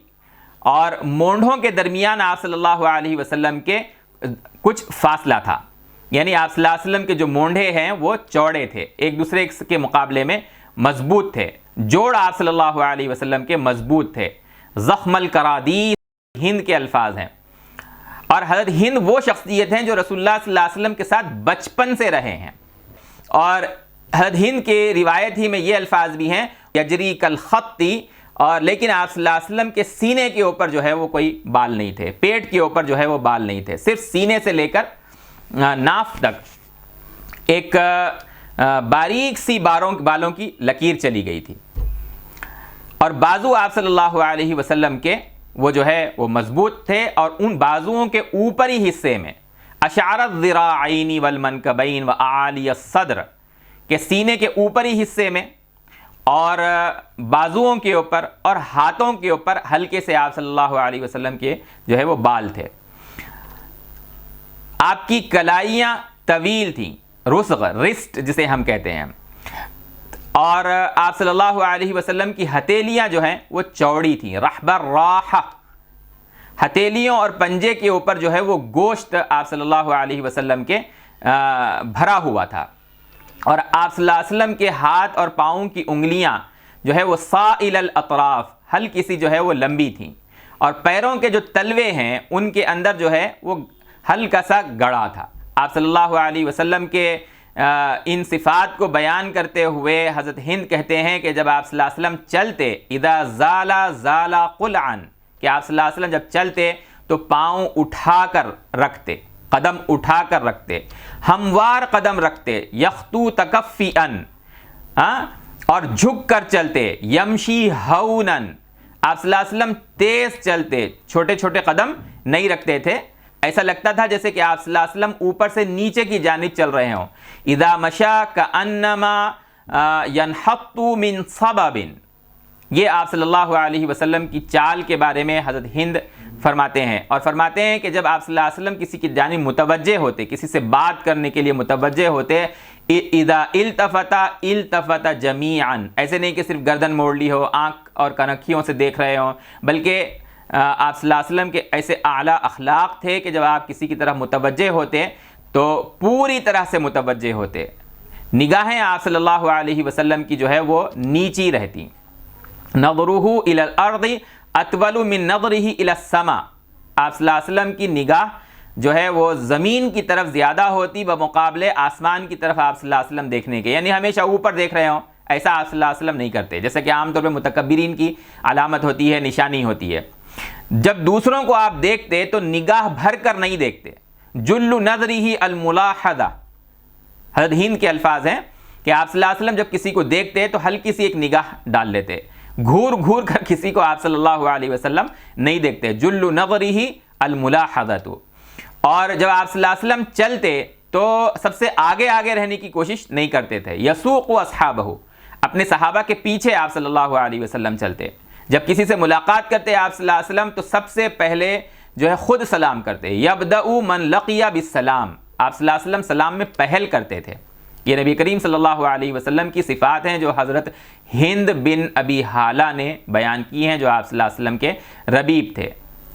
اور مونڈھوں کے درمیان آپ صلی اللہ علیہ وسلم کے کچھ فاصلہ تھا، یعنی آپ صلی اللہ علیہ وسلم کے جو مونڈھے ہیں وہ چوڑے تھے، ایک دوسرے کے مقابلے میں مضبوط تھے، جوڑ آپ صلی اللہ علیہ وسلم کے مضبوط تھے، زخم الکرادیس ہند کے الفاظ ہیں، اور حضرت ہند وہ شخصیت ہیں جو رسول اللہ صلی اللہ علیہ وسلم کے ساتھ بچپن سے رہے ہیں، اور حضرت ہند کے روایت ہی میں یہ الفاظ بھی ہیں یجری کالخطی، اور لیکن آپ صلی اللہ علیہ وسلم کے سینے کے اوپر جو ہے وہ کوئی بال نہیں تھے، پیٹ کے اوپر جو ہے وہ بال نہیں تھے، صرف سینے سے لے کر ناف تک ایک باریک سی بالوں کی لکیر چلی گئی تھی، اور بازو آپ صلی اللہ علیہ وسلم کے وہ جو ہے وہ مضبوط تھے، اور ان بازوؤں کے اوپری حصے میں اشعر الذراعین والمنکبین واعالی الصدر، کہ سینے کے اوپری حصے میں اور بازوؤں کے اوپر اور ہاتھوں کے اوپر ہلکے سے آپ صلی اللہ علیہ وسلم کے جو ہے وہ بال تھے، آپ کی کلائیاں طویل تھیں، رسٹ جسے ہم کہتے ہیں، اور آپ صلی اللہ علیہ وسلم کی ہتھیلیاں جو ہیں وہ چوڑی تھیں، رحب الراحہ، ہتھیلیوں اور پنجے کے اوپر جو ہے وہ گوشت آپ صلی اللہ علیہ وسلم کے بھرا ہوا تھا، اور آپ صلی اللہ علیہ وسلم کے ہاتھ اور پاؤں کی انگلیاں جو ہے وہ سائل الاطراف، ہلکی سی جو ہے وہ لمبی تھیں، اور پیروں کے جو تلوے ہیں ان کے اندر جو ہے وہ ہلکا سا گڑا تھا۔ آپ صلی اللہ علیہ وسلم کے ان صفات کو بیان کرتے ہوئے حضرت ہند کہتے ہیں کہ جب آپ صلی اللہ علیہ وسلم چلتے، اذا زال قلعا، کہ آپ صلی اللہ علیہ وسلم جب چلتے تو پاؤں اٹھا کر رکھتے، قدم اٹھا کر رکھتے، ہموار قدم رکھتے، یخطو تکفیئن، اور جھک کر چلتے، یمشی ہونن، آپ صلی اللہ علیہ وسلم تیز چلتے، چھوٹے چھوٹے قدم نہیں رکھتے تھے، ایسا لگتا تھا جیسے کہ آپ صلی اللہ علیہ وسلم اوپر سے نیچے کی جانب چل رہے ہوں، اذا مشا کانما ینحط من صبب، یہ آپ صلی اللہ علیہ وسلم کی چال کے بارے میں حضرت ہند فرماتے ہیں، اور فرماتے ہیں کہ جب آپ صلی اللہ علیہ وسلم کسی کی جانب متوجہ ہوتے، کسی سے بات کرنے کے لیے متوجہ ہوتے، اذا التفت جمیعا، ایسے نہیں کہ صرف گردن موڑ لی ہو، آنکھ اور کنکھیوں سے دیکھ رہے ہوں، بلکہ آپ صلی اللہ علیہ وسلم کے ایسے اعلیٰ اخلاق تھے کہ جب آپ کسی کی طرف متوجہ ہوتے تو پوری طرح سے متوجہ ہوتے، نگاہیں آپ صلی اللہ علیہ وسلم کی جو ہے وہ نیچی رہتی، نظرہ الی الارض اطول من نظرہ الی السماء، آپ صلی اللہ علیہ وسلم کی نگاہ جو ہے وہ زمین کی طرف زیادہ ہوتی بمقابلے آسمان کی طرف آپ صلی اللہ علیہ وسلم دیکھنے کے، یعنی ہمیشہ اوپر دیکھ رہے ہوں، ایسا آپ صلی اللہ علیہ وسلم نہیں کرتے، جیسے کہ عام طور پہ متکبرین کی علامت ہوتی ہے، نشانی ہوتی ہے، جب دوسروں کو آپ دیکھتے تو نگاہ بھر کر نہیں دیکھتے، جل نظرہ الملاحظہ، حضرت ہند کے الفاظ ہیں کہ آپ صلی اللہ علیہ وسلم جب کسی کو دیکھتے تو ہلکی سی ایک نگاہ ڈال لیتے، گھور گھور کر کسی کو آپ صلی اللہ علیہ وسلم نہیں دیکھتے، جل نظرہ الملاحظۃ۔ اور جب آپ صلی اللہ علیہ وسلم چلتے تو سب سے آگے آگے رہنے کی کوشش نہیں کرتے تھے، یسوق اصحابہ، اپنے صحابہ کے پیچھے آپ صلی اللہ علیہ وسلم چلتے۔ جب کسی سے ملاقات کرتے آپ صلی اللہ علیہ وسلم تو سب سے پہلے جو ہے خود سلام کرتے، یبدأ من لقی بالسلام، آپ صلی اللہ علیہ وسلم سلام میں پہل کرتے تھے۔ یہ نبی کریم صلی اللہ علیہ وسلم کی صفات ہیں جو حضرت ہند بن ابی حالہ نے بیان کی ہیں، جو آپ صلی اللہ علیہ وسلم کے ربیب تھے۔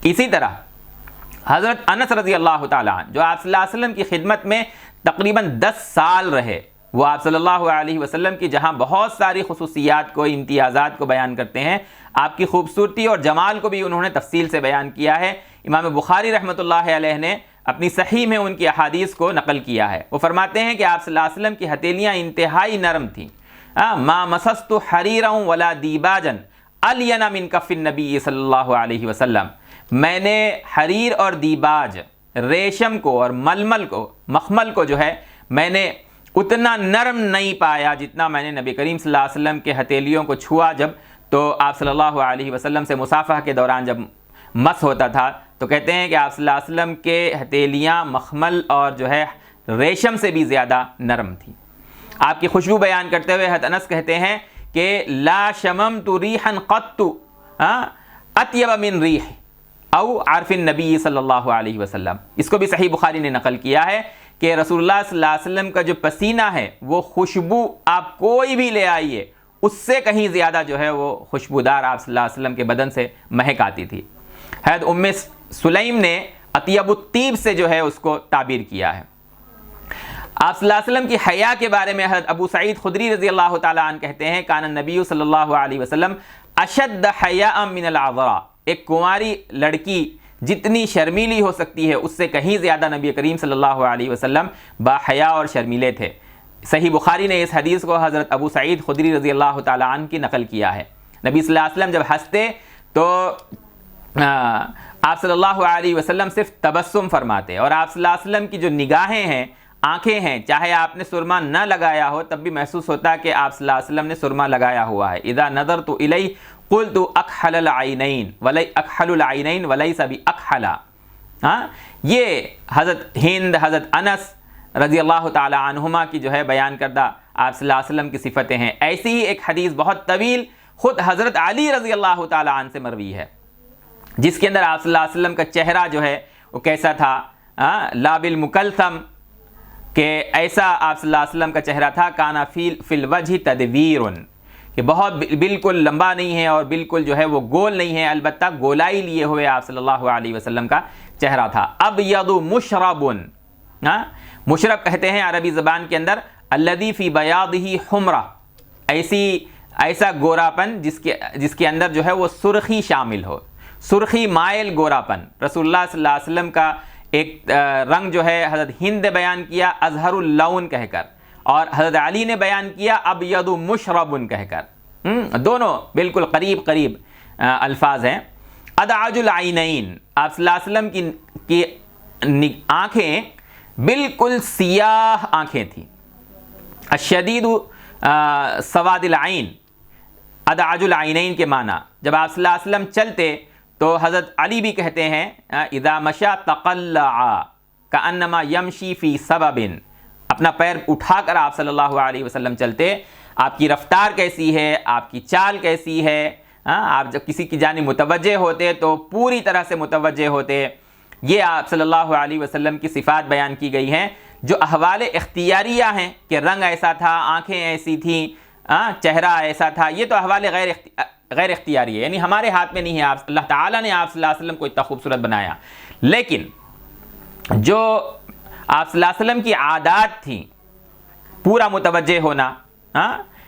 اسی طرح حضرت انس رضی اللہ تعالیٰ عنہ جو آپ صلی اللہ علیہ وسلم کی خدمت میں تقریباً 10 سال رہے، وہ آپ صلی اللہ علیہ وسلم کی جہاں بہت ساری خصوصیات کو، امتیازات کو بیان کرتے ہیں، آپ کی خوبصورتی اور جمال کو بھی انہوں نے تفصیل سے بیان کیا ہے۔ امام بخاری رحمۃ اللہ علیہ نے اپنی صحیح میں ان کی احادیث کو نقل کیا ہے۔ وہ فرماتے ہیں کہ آپ صلی اللہ علیہ وسلم کی ہتھیلیاں انتہائی نرم تھیں، ما مسست حریرا ولا دیباجا الین من کف النبی صلی اللہ علیہ وسلم، میں نے حریر اور دیباج، ریشم کو اور ململ کو، مخمل کو جو ہے میں نے اتنا نرم نہیں پایا جتنا میں نے نبی کریم صلی اللہ علیہ وسلم کے ہتھیلیوں کو چھوا جب تو آپ صلی اللہ علیہ وسلم سے مصافحہ کے دوران جب مس ہوتا تھا تو کہتے ہیں کہ آپ صلی اللہ علیہ وسلم کے ہتھیلیاں مخمل اور جو ہے ریشم سے بھی زیادہ نرم تھی۔ آپ کی خوشبو بیان کرتے ہوئے حضرت انس کہتے ہیں کہ لا شممت ریحا قط اطیب من ریح او عرف النبی صلی اللہ علیہ وسلم۔ اس کو بھی صحیح بخاری نے نقل کیا ہے کہ رسول اللہ صلی اللہ علیہ وسلم کا جو پسینہ ہے وہ خوشبو آپ کوئی بھی لے آئیے اس سے کہیں زیادہ جو ہے وہ خوشبودار آپ صلی اللہ علیہ وسلم کے بدن سے مہک آتی تھی۔ حضرت ام سلیم نے اطیب الطیب سے جو ہے اس کو تعبیر کیا ہے۔ آپ صلی اللہ علیہ وسلم کی حیا کے بارے میں حضرت ابو سعید خدری رضی اللہ تعالیٰ عنہ کہتے ہیں کان النبی صلی اللہ علیہ وسلم اشد حیاء من العذراء، ایک کنواری لڑکی جتنی شرمیلی ہو سکتی ہے اس سے کہیں زیادہ نبی کریم صلی اللہ علیہ وسلم با حیا اور شرمیلے تھے۔ صحیح بخاری نے اس حدیث کو حضرت ابو سعید خدری رضی اللہ تعالیٰ عنہ کی نقل کیا ہے۔ نبی صلی اللہ علیہ وسلم جب ہنستے تو آپ صلی اللہ علیہ وسلم صرف تبسم فرماتے، اور آپ صلی اللہ علیہ وسلم کی جو نگاہیں ہیں، آنکھیں ہیں، چاہے آپ نے سرما نہ لگایا ہو تب بھی محسوس ہوتا کہ آپ صلی اللہ علیہ وسلم نے سرما لگایا ہوا ہے۔ اذا نظرت الیہ قلت اکحل العینین اکحل العینین ولیس باکحلا۔ یہ حضرت ہند، حضرت انس رضی اللہ تعالی عنہما کی جو ہے بیان کردہ آپ صلی اللہ علیہ وسلم کی صفتیں ہیں۔ ایسی ہی ایک حدیث بہت طویل خود حضرت علی رضی اللہ تعالی عنہ سے مروی ہے، جس کے اندر آپ صلی اللہ علیہ وسلم کا چہرہ جو ہے وہ کیسا تھا، لا بالمکلثم، کہ ایسا آپ صلی اللہ علیہ وسلم کا چہرہ تھا، کانا فی الوجہ تدویر، کہ بہت بالکل لمبا نہیں ہے اور بالکل جو ہے وہ گول نہیں ہے، البتہ گولائی لیے ہوئے آپ صلی اللہ علیہ وسلم کا چہرہ تھا۔ ابیض مشرب، مشرب کہتے ہیں عربی زبان کے اندر الذی فی بیاضہ حمرہ، ایسا گوراپن جس کے اندر جو ہے وہ سرخی شامل ہو، سرخی مائل گوراپن۔ رسول اللہ صلی اللہ علیہ وسلم کا ایک رنگ جو ہے حضرت ہند نے بیان کیا ازہر اللون کہہ کر، اور حضرت علی نے بیان کیا ابیض مشرب کہہ کر، دونوں بالکل قریب قریب الفاظ ہیں۔ ادعج العینین، آپ صلی اللہ علیہ وسلم کی آنکھیں بالکل سیاہ آنکھیں تھیں، الشدید سواد العین، ادعج العینین کے معنی جب آپ صلی اللہ علیہ وسلم چلتے تو حضرت علی بھی کہتے ہیں اذا مشى تقلع کانما یمشی فی سبب، اپنا پیر اٹھا کر آپ صلی اللہ علیہ وسلم چلتے، آپ کی رفتار کیسی ہے، آپ کی چال کیسی ہے، آپ جب کسی کی جانب متوجہ ہوتے تو پوری طرح سے متوجہ ہوتے۔ یہ آپ صلی اللہ علیہ وسلم کی صفات بیان کی گئی ہیں جو احوال اختیاریہ ہیں، کہ رنگ ایسا تھا، آنکھیں ایسی تھیں، چہرہ ایسا تھا، یہ تو احوال غیر اختیاری ہے، یعنی ہمارے ہاتھ میں نہیں ہے۔ اللہ تعالیٰ نے آپ صلی اللہ علیہ وسلم کو اتنا خوبصورت بنایا، لیکن جو آپ صلی اللہ علیہ وسلم کی عادات تھیں، پورا متوجہ ہونا،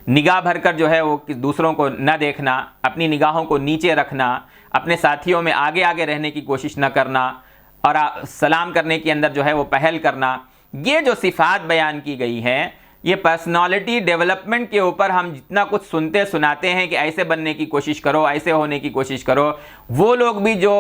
نگاہ بھر کر جو ہے وہ دوسروں کو نہ دیکھنا، اپنی نگاہوں کو نیچے رکھنا، اپنے ساتھیوں میں آگے آگے رہنے کی کوشش نہ کرنا، اور سلام کرنے کے اندر جو ہے وہ پہل کرنا، یہ جو صفات بیان کی گئی ہیں، یہ پرسنالٹی ڈیولپمنٹ کے اوپر ہم جتنا کچھ سنتے سناتے ہیں کہ ایسے بننے کی کوشش کرو، ایسے ہونے کی کوشش کرو، وہ لوگ بھی جو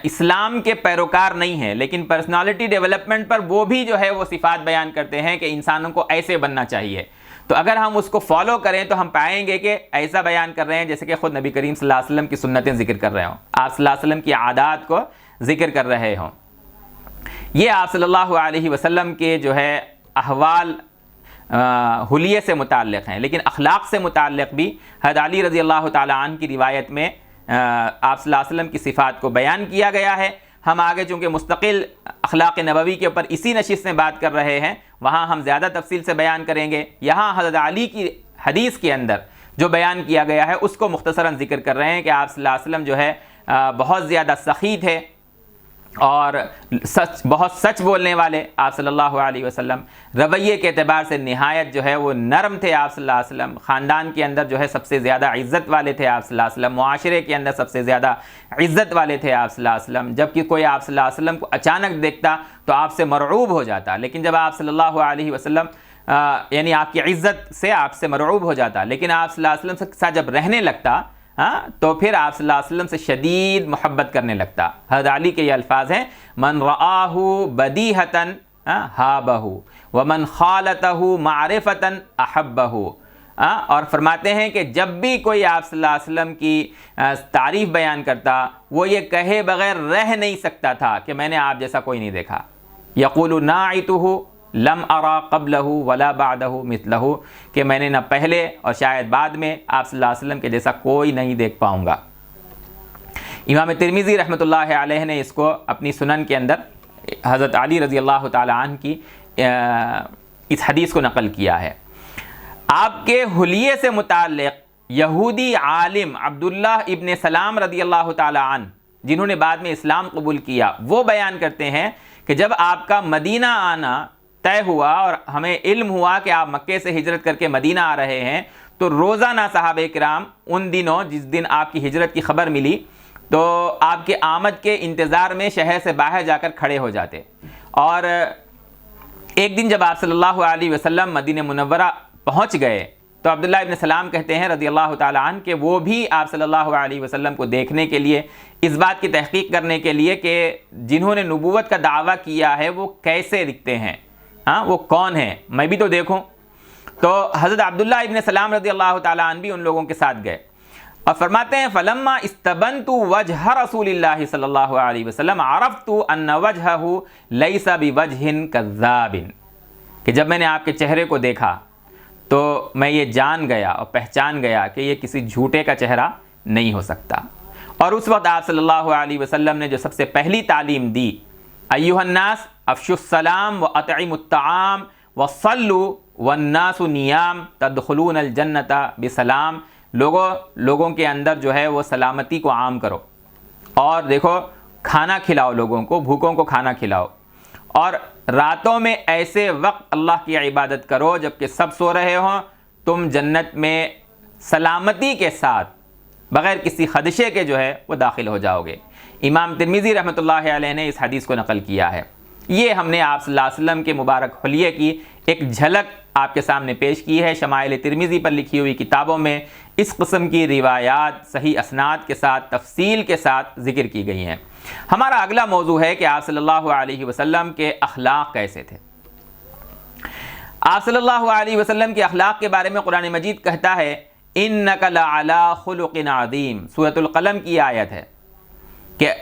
اسلام کے پیروکار نہیں ہیں لیکن پرسنالٹی ڈیولپمنٹ پر وہ بھی جو ہے وہ صفات بیان کرتے ہیں کہ انسانوں کو ایسے بننا چاہیے۔ تو اگر ہم اس کو فالو کریں تو ہم پائیں گے کہ ایسا بیان کر رہے ہیں جیسے کہ خود نبی کریم صلی اللہ علیہ وسلم کی سنتیں ذکر کر رہے ہوں، آپ صلی اللہ علیہ وسلم کی عادات کو ذکر کر رہے ہوں۔ یہ آپ صلی اللہ علیہ وسلم کے جو ہے احوال حلیے سے متعلق ہیں، لیکن اخلاق سے متعلق بھی حضرت علی رضی اللہ تعالی عنہ کی روایت میں آپ صلی اللہ علیہ وسلم کی صفات کو بیان کیا گیا ہے۔ ہم آگے چونکہ مستقل اخلاق نبوی کے اوپر اسی نشست میں بات کر رہے ہیں، وہاں ہم زیادہ تفصیل سے بیان کریں گے۔ یہاں حضرت علی کی حدیث کے اندر جو بیان کیا گیا ہے اس کو مختصراً ذکر کر رہے ہیں کہ آپ صلی اللہ علیہ وسلم جو ہے بہت زیادہ سخی تھے اور بہت سچ بولنے والے آپ صلی اللہ علیہ وسلم، رویے کے اعتبار سے نہایت جو ہے وہ نرم تھے آپ صلی اللہ علیہ وسلم، خاندان کے اندر جو ہے سب سے زیادہ عزت والے تھے آپ صلی اللہ علیہ وسلم، معاشرے کے اندر سب سے زیادہ عزت والے تھے آپ صلی اللہ علیہ وسلم۔ جبکہ کوئی آپ صلی اللہ علیہ وسلم کو اچانک دیکھتا تو آپ سے مرعوب ہو جاتا، لیکن جب آپ صلی اللہ علیہ وسلم یعنی آپ کی عزت سے آپ سے مرعوب ہو جاتا، لیکن آپ صلی اللہ علیہ وسلم کے ساتھ جب رہنے لگتا تو پھر آپ صلی اللہ علیہ وسلم سے شدید محبت کرنے لگتا۔ حضرت علی کے یہ الفاظ ہیں، من رآہ بدیہتاً ہابہ ومن خالتہ معرفتاً احبہ، اور فرماتے ہیں کہ جب بھی کوئی آپ صلی اللہ علیہ وسلم کی تعریف بیان کرتا وہ یہ کہے بغیر رہ نہیں سکتا تھا کہ میں نے آپ جیسا کوئی نہیں دیکھا۔ یقول ناعتہ لم ارا قبلہ ولا بعدہ مثلہ، کہ میں نے نہ پہلے اور شاید بعد میں آپ صلی اللہ علیہ وسلم کے جیسا کوئی نہیں دیکھ پاؤں گا۔ امام ترمذی رحمۃ اللہ علیہ نے اس کو اپنی سنن کے اندر حضرت علی رضی اللہ تعالی عنہ کی اس حدیث کو نقل کیا ہے۔ آپ کے حلیے سے متعلق یہودی عالم عبداللہ ابن سلام رضی اللہ تعالی عنہ، جنہوں نے بعد میں اسلام قبول کیا، وہ بیان کرتے ہیں کہ جب آپ کا مدینہ آنا طے ہوا اور ہمیں علم ہوا کہ آپ مکے سے ہجرت کر کے مدینہ آ رہے ہیں، تو روزانہ صحابہ کرام ان دنوں جس دن آپ کی ہجرت کی خبر ملی تو آپ کے آمد کے انتظار میں شہر سے باہر جا کر کھڑے ہو جاتے۔ اور ایک دن جب آپ صلی اللہ علیہ وسلم مدینہ منورہ پہنچ گئے تو عبداللہ ابن سلام کہتے ہیں رضی اللہ تعالیٰ عنہ کہ وہ بھی آپ صلی اللہ علیہ وسلم کو دیکھنے کے لیے، اس بات کی تحقیق کرنے کے لیے کہ جنہوں نے نبوت کا دعویٰ کیا ہے وہ کیسے دکھتے ہیں، وہ کون ہیں، میں بھی تو دیکھوں۔ تو حضرت عبداللہ ابن سلام رضی اللہ تعالیٰ عنہ بھی ان لوگوں کے ساتھ گئے اور فرماتے ہیں فلما استبنت وجہ رسول اللہ صلی اللہ علیہ وسلم عرفت ان وجہہ لیس بوجہ کذاب، کہ جب میں نے آپ کے چہرے کو دیکھا تو میں یہ جان گیا اور پہچان گیا کہ یہ کسی جھوٹے کا چہرہ نہیں ہو سکتا۔ اور اس وقت آپ صلی اللہ علیہ وسلم نے جو سب سے پہلی تعلیم دی، ایھا الناس افشوا السلام واطعموا الطعام وصلوا والناس نیام تدخلون الجنۃ بسلام، لوگوں کے اندر جو ہے وہ سلامتی کو عام کرو، اور دیکھو کھانا کھلاؤ، لوگوں کو بھوکوں کو کھانا کھلاؤ، اور راتوں میں ایسے وقت اللہ کی عبادت کرو جبکہ سب سو رہے ہوں، تم جنت میں سلامتی کے ساتھ بغیر کسی خدشے کے جو ہے وہ داخل ہو جاؤ گے۔ امام ترمذی رحمۃ اللہ علیہ نے اس حدیث کو نقل کیا ہے۔ یہ ہم نے آپ صلی اللہ علیہ وسلم کے مبارک حلیے کی ایک جھلک آپ کے سامنے پیش کی ہے۔ شمائل ترمذی پر لکھی ہوئی کتابوں میں اس قسم کی روایات صحیح اسناد کے ساتھ تفصیل کے ساتھ ذکر کی گئی ہیں۔ ہمارا اگلا موضوع ہے کہ آپ صلی اللہ علیہ وسلم کے اخلاق کیسے تھے۔ آپ صلی اللہ علیہ وسلم کے اخلاق کے بارے میں قرآن مجید کہتا ہے انک لعلی خلق عظیم، سورۃ القلم کی آیت ہے کہ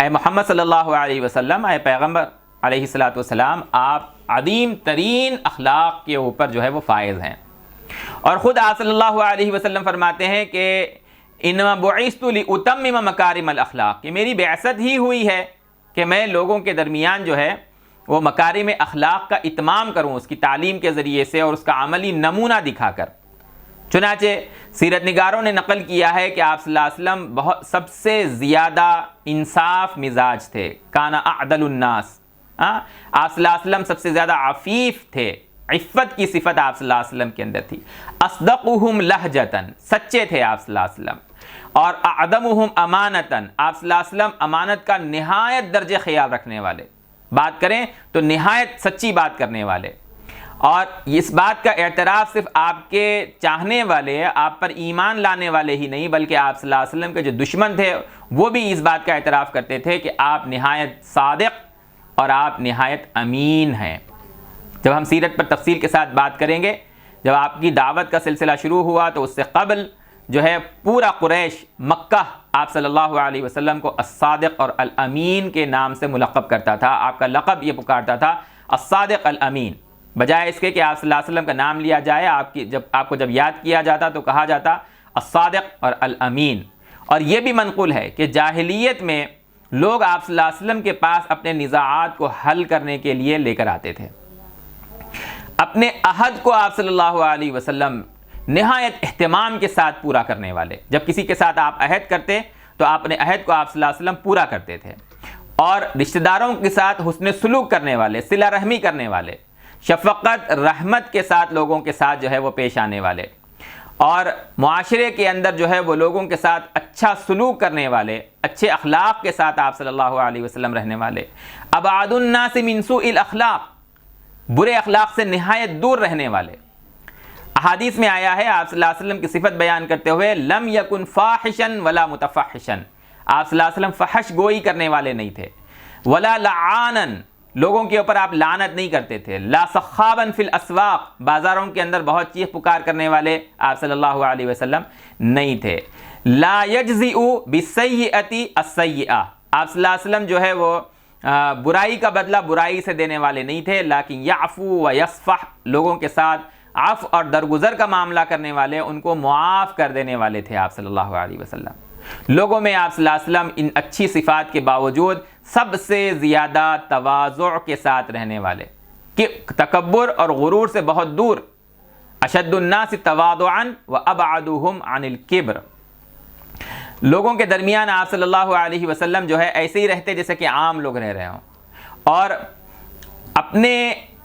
اے محمد صلی اللہ علیہ وسلم، اے پیغمبر علیہ الصلاۃ والسلام، آپ عظیم ترین اخلاق کے اوپر جو ہے وہ فائز ہیں۔ اور خود آپ صلی اللہ علیہ وسلم فرماتے ہیں کہ انما بعثت لاتمم مکارم الاخلاق، کہ میری بعثت ہی ہوئی ہے کہ میں لوگوں کے درمیان جو ہے وہ مکارم اخلاق کا اتمام کروں، اس کی تعلیم کے ذریعے سے اور اس کا عملی نمونہ دکھا کر۔ چنانچہ سیرت نگاروں نے نقل کیا ہے کہ آپ صلی اللہ علیہ وسلم سب سے زیادہ انصاف مزاج تھے، کان اعدل الناس، آپ صلی اللہ علیہ وسلم سب سے زیادہ عفیف تھے، عفت کی صفت آپ صلی اللہ علیہ وسلم کے اندر تھی، اصدقہم لہجتاً، سچے تھے آپ صلی اللہ علیہ وسلم، اور اعدمہم امانتاً، آپ صلی اللہ علیہ وسلم امانت کا نہایت درجہ خیال رکھنے والے، بات کریں تو نہایت سچی بات کرنے والے، اور اس بات کا اعتراف صرف آپ کے چاہنے والے، آپ پر ایمان لانے والے ہی نہیں بلکہ آپ صلی اللہ علیہ وسلم کے جو دشمن تھے وہ بھی اس بات کا اعتراف کرتے تھے کہ آپ نہایت صادق اور آپ نہایت امین ہیں۔ جب ہم سیرت پر تفصیل کے ساتھ بات کریں گے جب آپ کی دعوت کا سلسلہ شروع ہوا تو اس سے قبل جو ہے پورا قریش مکہ آپ صلی اللہ علیہ وسلم کو الصادق اور الامین کے نام سے ملقب کرتا تھا. آپ کا لقب یہ پکارتا تھا الصادق الامین، بجائے اس کے کہ آپ صلی اللہ علیہ وسلم کا نام لیا جائے. آپ کو جب یاد کیا جاتا تو کہا جاتا الصادق اور الامین. اور یہ بھی منقول ہے کہ جاہلیت میں لوگ آپ صلی اللہ علیہ وسلم کے پاس اپنے نزاعات کو حل کرنے کے لیے لے کر آتے تھے. اپنے عہد کو آپ صلی اللہ علیہ وسلم نہایت اہتمام کے ساتھ پورا کرنے والے. جب کسی کے ساتھ آپ عہد کرتے تو آپ اپنے عہد کو آپ صلی اللہ علیہ وسلم پورا کرتے تھے. اور رشتہ داروں کے ساتھ حسن سلوک کرنے والے، صلہ رحمی کرنے والے، شفقت رحمت کے ساتھ لوگوں کے ساتھ جو ہے وہ پیش آنے والے، اور معاشرے کے اندر جو ہے وہ لوگوں کے ساتھ اچھا سلوک کرنے والے، اچھے اخلاق کے ساتھ آپ صلی اللہ علیہ وسلم رہنے والے. ابعد الناس من سوء الاخلاق، برے اخلاق سے نہایت دور رہنے والے. احادیث میں آیا ہے آپ صلی اللہ علیہ وسلم کی صفت بیان کرتے ہوئے لم یکن فاحشا ولا متفحشا، آپ صلی اللہ علیہ وسلم فحش گوئی کرنے والے نہیں تھے. ولا لعانا، لوگوں کے اوپر آپ لعنت نہیں کرتے تھے. لا سخابا فی الاسواق، بازاروں کے اندر بہت چیخ پکار کرنے والے آپ صلی اللہ علیہ وسلم نہیں تھے. لا یجزئ بالسیئۃ السیئۃ، آپ صلی اللہ علیہ وسلم جو ہے وہ برائی کا بدلہ برائی سے دینے والے نہیں تھے. لیکن یعفو و یصفح، لوگوں کے ساتھ عفو اور درگزر کا معاملہ کرنے والے، ان کو معاف کر دینے والے تھے آپ صلی اللہ علیہ وسلم. لوگوں میں آپ صلی اللہ علیہ وسلم ان اچھی صفات کے باوجود سب سے زیادہ تواضع کے ساتھ رہنے والے، کہ تکبر اور غرور سے بہت دور. اشد الناس تواضعا وابعدهم عن الکبر، لوگوں کے درمیان آپ صلی اللہ علیہ وسلم جو ہے ایسے ہی رہتے جیسے کہ عام لوگ رہ رہے ہوں، اور اپنے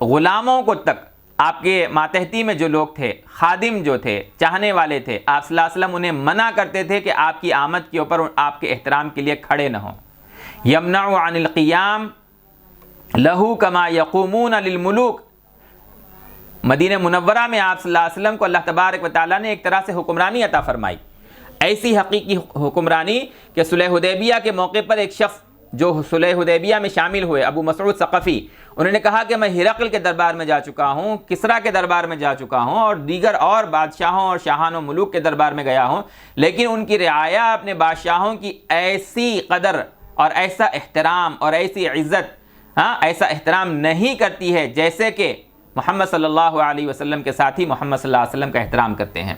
غلاموں کو تک، آپ کے ماتحتی میں جو لوگ تھے، خادم جو تھے، چاہنے والے تھے، آپ صلی اللہ علیہ وسلم انہیں منع کرتے تھے کہ آپ کی آمد کے اوپر آپ کے احترام کے لیے کھڑے نہ ہوں. یمنع عن القیام لہو کما یقومون للملوک، مدینہ منورہ میں آپ صلی اللہ علیہ وسلم کو اللہ تبارک و تعالیٰ نے ایک طرح سے حکمرانی عطا فرمائی، ایسی حقیقی حکمرانی کہ صلح حدیبیہ کے موقع پر ایک شخص جو صلح حدیبیہ میں شامل ہوئے، ابو مسعود ثقفی، انہوں نے کہا کہ میں ہرقل کے دربار میں جا چکا ہوں، کسریٰ کے دربار میں جا چکا ہوں، اور دیگر اور بادشاہوں اور شاہان و ملوک کے دربار میں گیا ہوں، لیکن ان کی رعایا اپنے بادشاہوں کی ایسی قدر اور ایسا احترام اور ایسی عزت، ایسا احترام نہیں کرتی ہے جیسے کہ محمد صلی اللہ علیہ وسلم کے ساتھی محمد صلی اللہ علیہ وسلم کا احترام کرتے ہیں.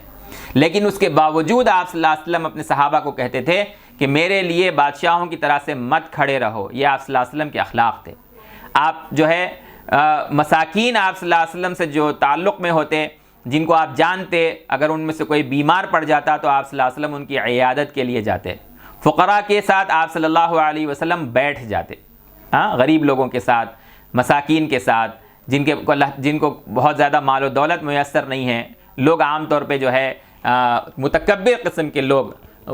لیکن اس کے باوجود آپ صلی اللہ علیہ وسلم اپنے صحابہ کو کہتے تھے کہ میرے لیے بادشاہوں کی طرح سے مت کھڑے رہو. یہ آپ صلی اللہ علیہ وسلم کے اخلاق تھے. آپ جو ہے مساکین آپ صلی اللہ علیہ وسلم سے جو تعلق میں ہوتے، جن کو آپ جانتے، اگر ان میں سے کوئی بیمار پڑ جاتا تو آپ صلی اللہ علیہ وسلم ان کی عیادت کے لیے جاتے. فقراء کے ساتھ آپ صلی اللہ علیہ وسلم بیٹھ جاتے، غریب لوگوں کے ساتھ، مساکین کے ساتھ، جن کو بہت زیادہ مال و دولت میسر نہیں ہے. لوگ عام طور پہ جو ہے متکبر قسم کے لوگ